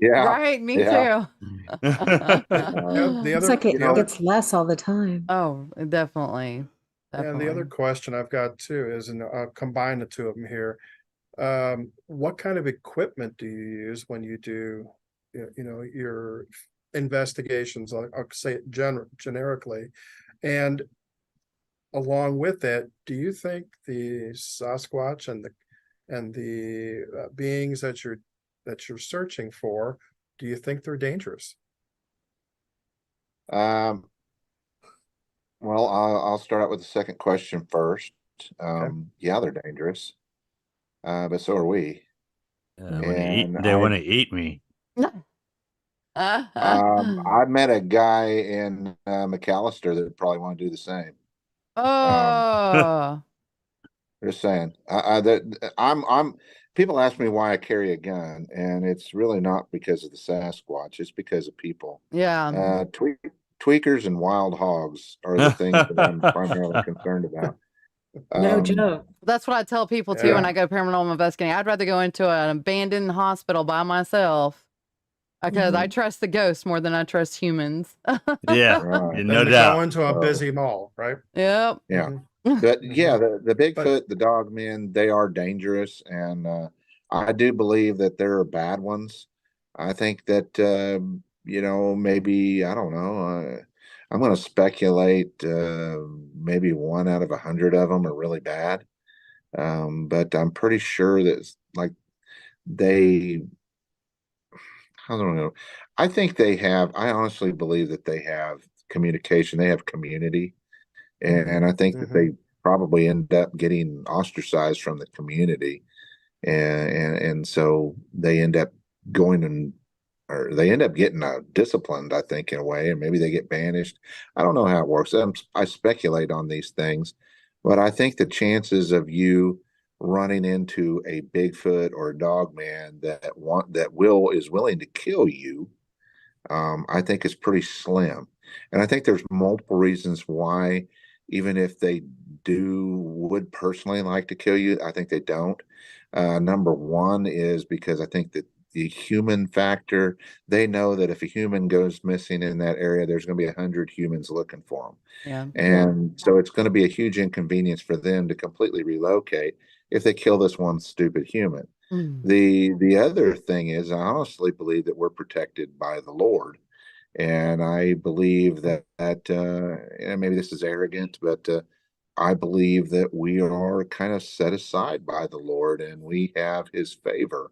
S4: yeah,
S3: Right. Me
S4: yeah.
S3: too.
S2: The
S5: It's
S2: other,
S5: like it
S4: You know,
S5: gets less all the time.
S3: Oh, definitely.
S2: and the other
S3: Definitely.
S2: question I've got too is, and I'll combine the two of them here. What kind of equipment do you use when you do, you know, your investigations? I'll say it generically, and along with that, do you think the Sasquatch and the beings that you're searching for, do you think they're dangerous?
S4: um, well, I'll start out with the second question first.
S2: Okay.
S4: Yeah, they're dangerous, but so are we. And
S1: They want to eat me.
S4: I met a guy in McAllister that would probably want to do the same. Um,
S3: Oh,
S4: Just saying. I'm. People ask me why I carry a gun, and it's really not because of the Sasquatch. It's because of people.
S3: yeah.
S4: Tweakers and wild hogs are the things that I'm primarily concerned about.
S5: No
S4: Um,
S5: joke.
S3: That's what I tell people too when
S2: Yeah.
S3: I go paranormal investigating. I'd rather go into an abandoned hospital by myself because I
S5: Mhm.
S3: trust the ghosts more than I trust humans.
S1: Yeah,
S4: right.
S1: no
S2: Than to go
S1: doubt.
S2: into a
S4: So,
S2: busy mall, right?
S3: Yep.
S4: yeah.
S2: Mhm,
S4: But yeah,
S2: mhm.
S4: the
S2: But
S4: Bigfoot, the dog men, they are dangerous, and I do believe that there are bad ones. I think that you know, maybe I don't know. I'm going to speculate. Maybe 1 out of 100 of them are really bad, but I'm pretty sure that like they. I don't know. I think they have. I honestly believe that they have communication. They have community, and I think that
S2: mhm.
S4: they probably end up getting ostracized from the community, and so they end up going and or they end up getting disciplined, I think, in a way, and maybe they get banished. I don't know how it works. I speculate on these things, but I think the chances of you running into a Bigfoot or a dog man that is willing to kill you, I think is pretty slim. And I think there's multiple reasons why, even if they would personally like to kill you, I think they don't. Number one is because I think that the human factor, they know that if a human goes missing in that area, there's going to be 100 humans looking for them.
S3: Yeah.
S4: And so it's going to be a huge inconvenience for them to completely relocate if they kill this one stupid human.
S3: Mm.
S4: The other thing is, I honestly believe that we're protected by the Lord, And I believe that and maybe this is arrogant, but I believe that we are kind of set aside by the Lord and we have his favor,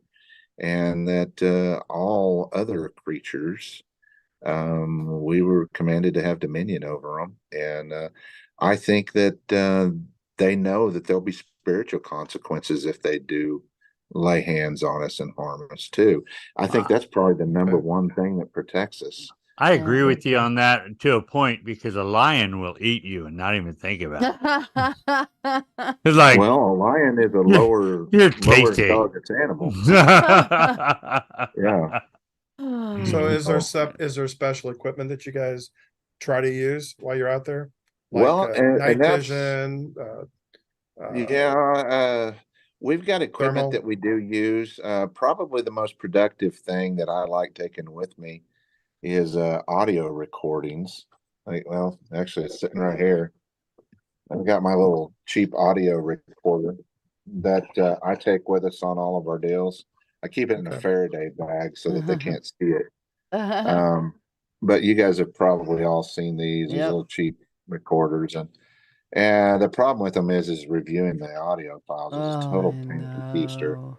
S4: and that all other creatures, we were commanded to have dominion over them. And I think that they know that there'll be spiritual consequences if they do lay hands on us and harm us too. I think that's probably the number one thing that protects us.
S1: I agree with you on that to a point, because a lion will eat you and not even think about it. It's like,
S4: well, a lion is a lower
S1: tasty
S4: intelligence animal. Yeah.
S2: So is there special equipment that you guys try to use while you're out there? Like
S4: Well,
S2: night
S4: and that's
S2: vision,
S4: we've got equipment
S2: thermal.
S4: that we do use. Probably the most productive thing that I like taking with me is audio recordings. Well, actually, it's sitting right here. I've got my little cheap audio recorder that I take with us on all of our deals. I keep it in a Faraday bag so that they can't see it. But you guys have probably all seen these little cheap recorders, and the problem with them is reviewing the audio files is a total pain in the keister.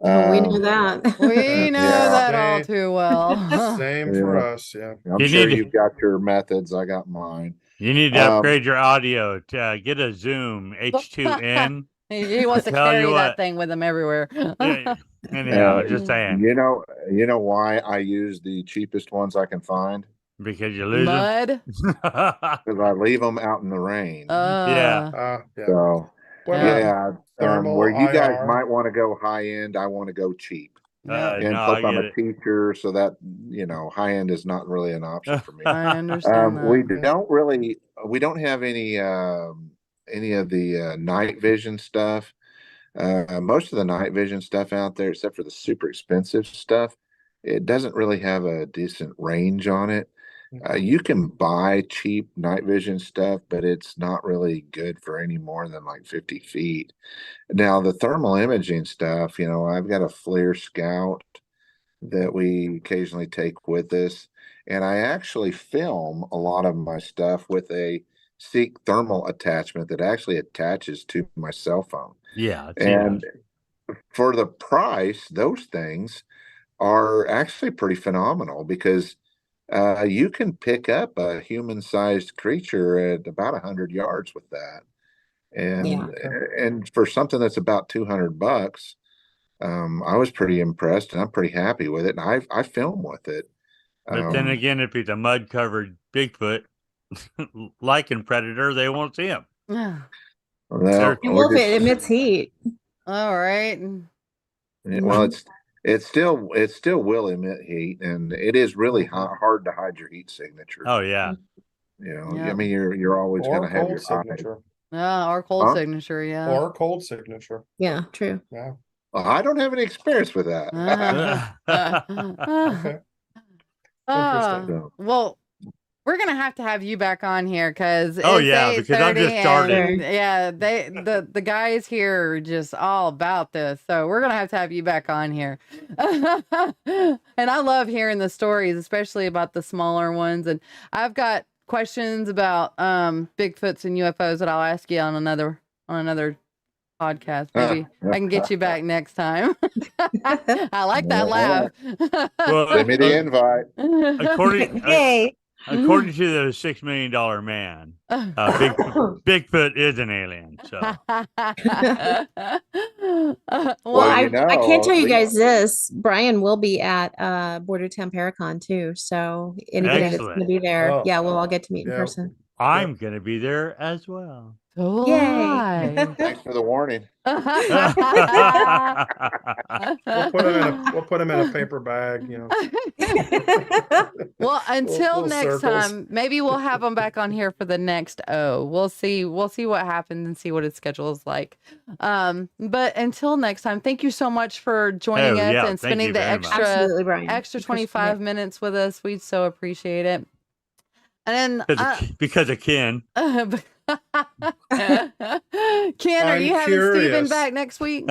S5: Oh, we know that.
S3: We know that all too well.
S2: Same for us. Yeah.
S4: I'm sure you've got your methods. I got mine.
S1: You need to upgrade your audio to get a Zoom H2N.
S3: He wants to carry that thing with him everywhere.
S1: Anyhow, just saying.
S4: You know why I use the cheapest ones I can find?
S1: Because you lose
S3: mud.
S4: Because I leave them out in the rain.
S1: Yeah.
S4: So
S2: thermal,
S4: where you guys
S2: IR.
S4: might want to go high end, I want to go cheap. And
S1: no,
S4: plus, I'm a teacher, so that high end is not really an option for me.
S3: I understand that.
S4: We don't have any of the night vision stuff. Most of the night vision stuff out there, except for the super expensive stuff, it doesn't really have a decent range on it. You can buy cheap night vision stuff, but it's not really good for any more than like 50 feet. Now, the thermal imaging stuff, I've got a FLIR Scout that we occasionally take with us, and I actually film a lot of my stuff with a Seek thermal attachment that actually attaches to my cell phone.
S1: Yeah.
S4: And for the price, those things are actually pretty phenomenal, because you can pick up a human-sized creature at about 100 yards with that. And for something that's about $200, I was pretty impressed, and I'm pretty happy with it. And I film with it.
S1: But then again, if it's a mud-covered Bigfoot, lichen predator, they won't see him.
S4: Well,
S5: if it emits heat.
S3: All right.
S4: Well, it still will emit heat, and it is really hard to hide your heat signature.
S1: Oh yeah.
S4: I mean, you're always going to have your signature.
S3: Our cold signature,
S2: Or cold signature.
S5: Yeah, true.
S2: Yeah.
S4: Well, I don't have any experience with that.
S2: Okay. Interesting.
S3: Well, we're gonna have to have you back on here because
S1: because I'm just starting.
S3: The guys here are just all about this, so we're gonna have to have you back on here. And I love hearing the stories, especially about the smaller ones. And I've got questions about Bigfoots and UFOs that I'll ask you on another podcast. Maybe I can get you back next time. I like that laugh.
S1: Well,
S4: send me the invite.
S1: According to the $6 million man, Bigfoot is an alien. So,
S5: I can tell you guys this: Brian will be at Border Town Paracon too. So anybody that's going to be there, we'll all get to meet in person.
S1: I'm going to be there as well.
S5: Yay!
S4: Thanks for the warning.
S2: We'll put him in a paper bag,
S3: Well, until next
S2: circles.
S3: time, maybe we'll have him back on here for the next We'll see what happens and see what his schedule is like. But until next time, thank you so much for joining us and spending the extra 25 minutes with us. We so appreciate it. And then
S1: because of Ken.
S3: Ken, are you having Steven back next week?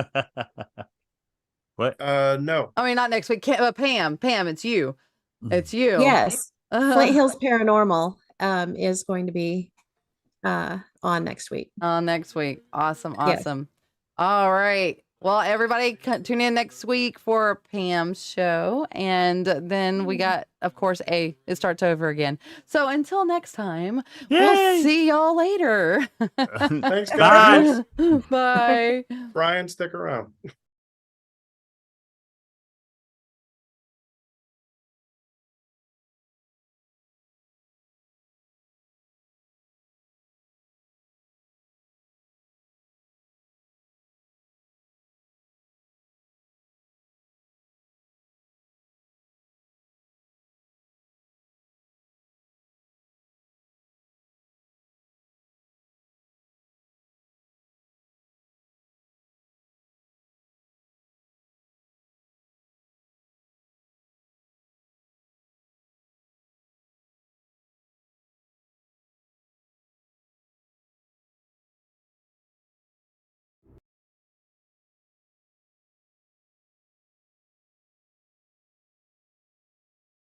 S1: What?
S2: No.
S3: I mean, not next week. Pam, it's you. It's you.
S5: Yes. Flint Hills Paranormal is going to be on next week.
S3: Next week. Awesome.
S5: Yes.
S3: Awesome. All right. Well, everybody tune in next week for Pam's show. And then we got, of course, it starts over again. So until next time, we'll
S1: Yay!
S3: see y'all later.
S2: Thanks, guys.
S3: Bye.
S2: Brian, stick around.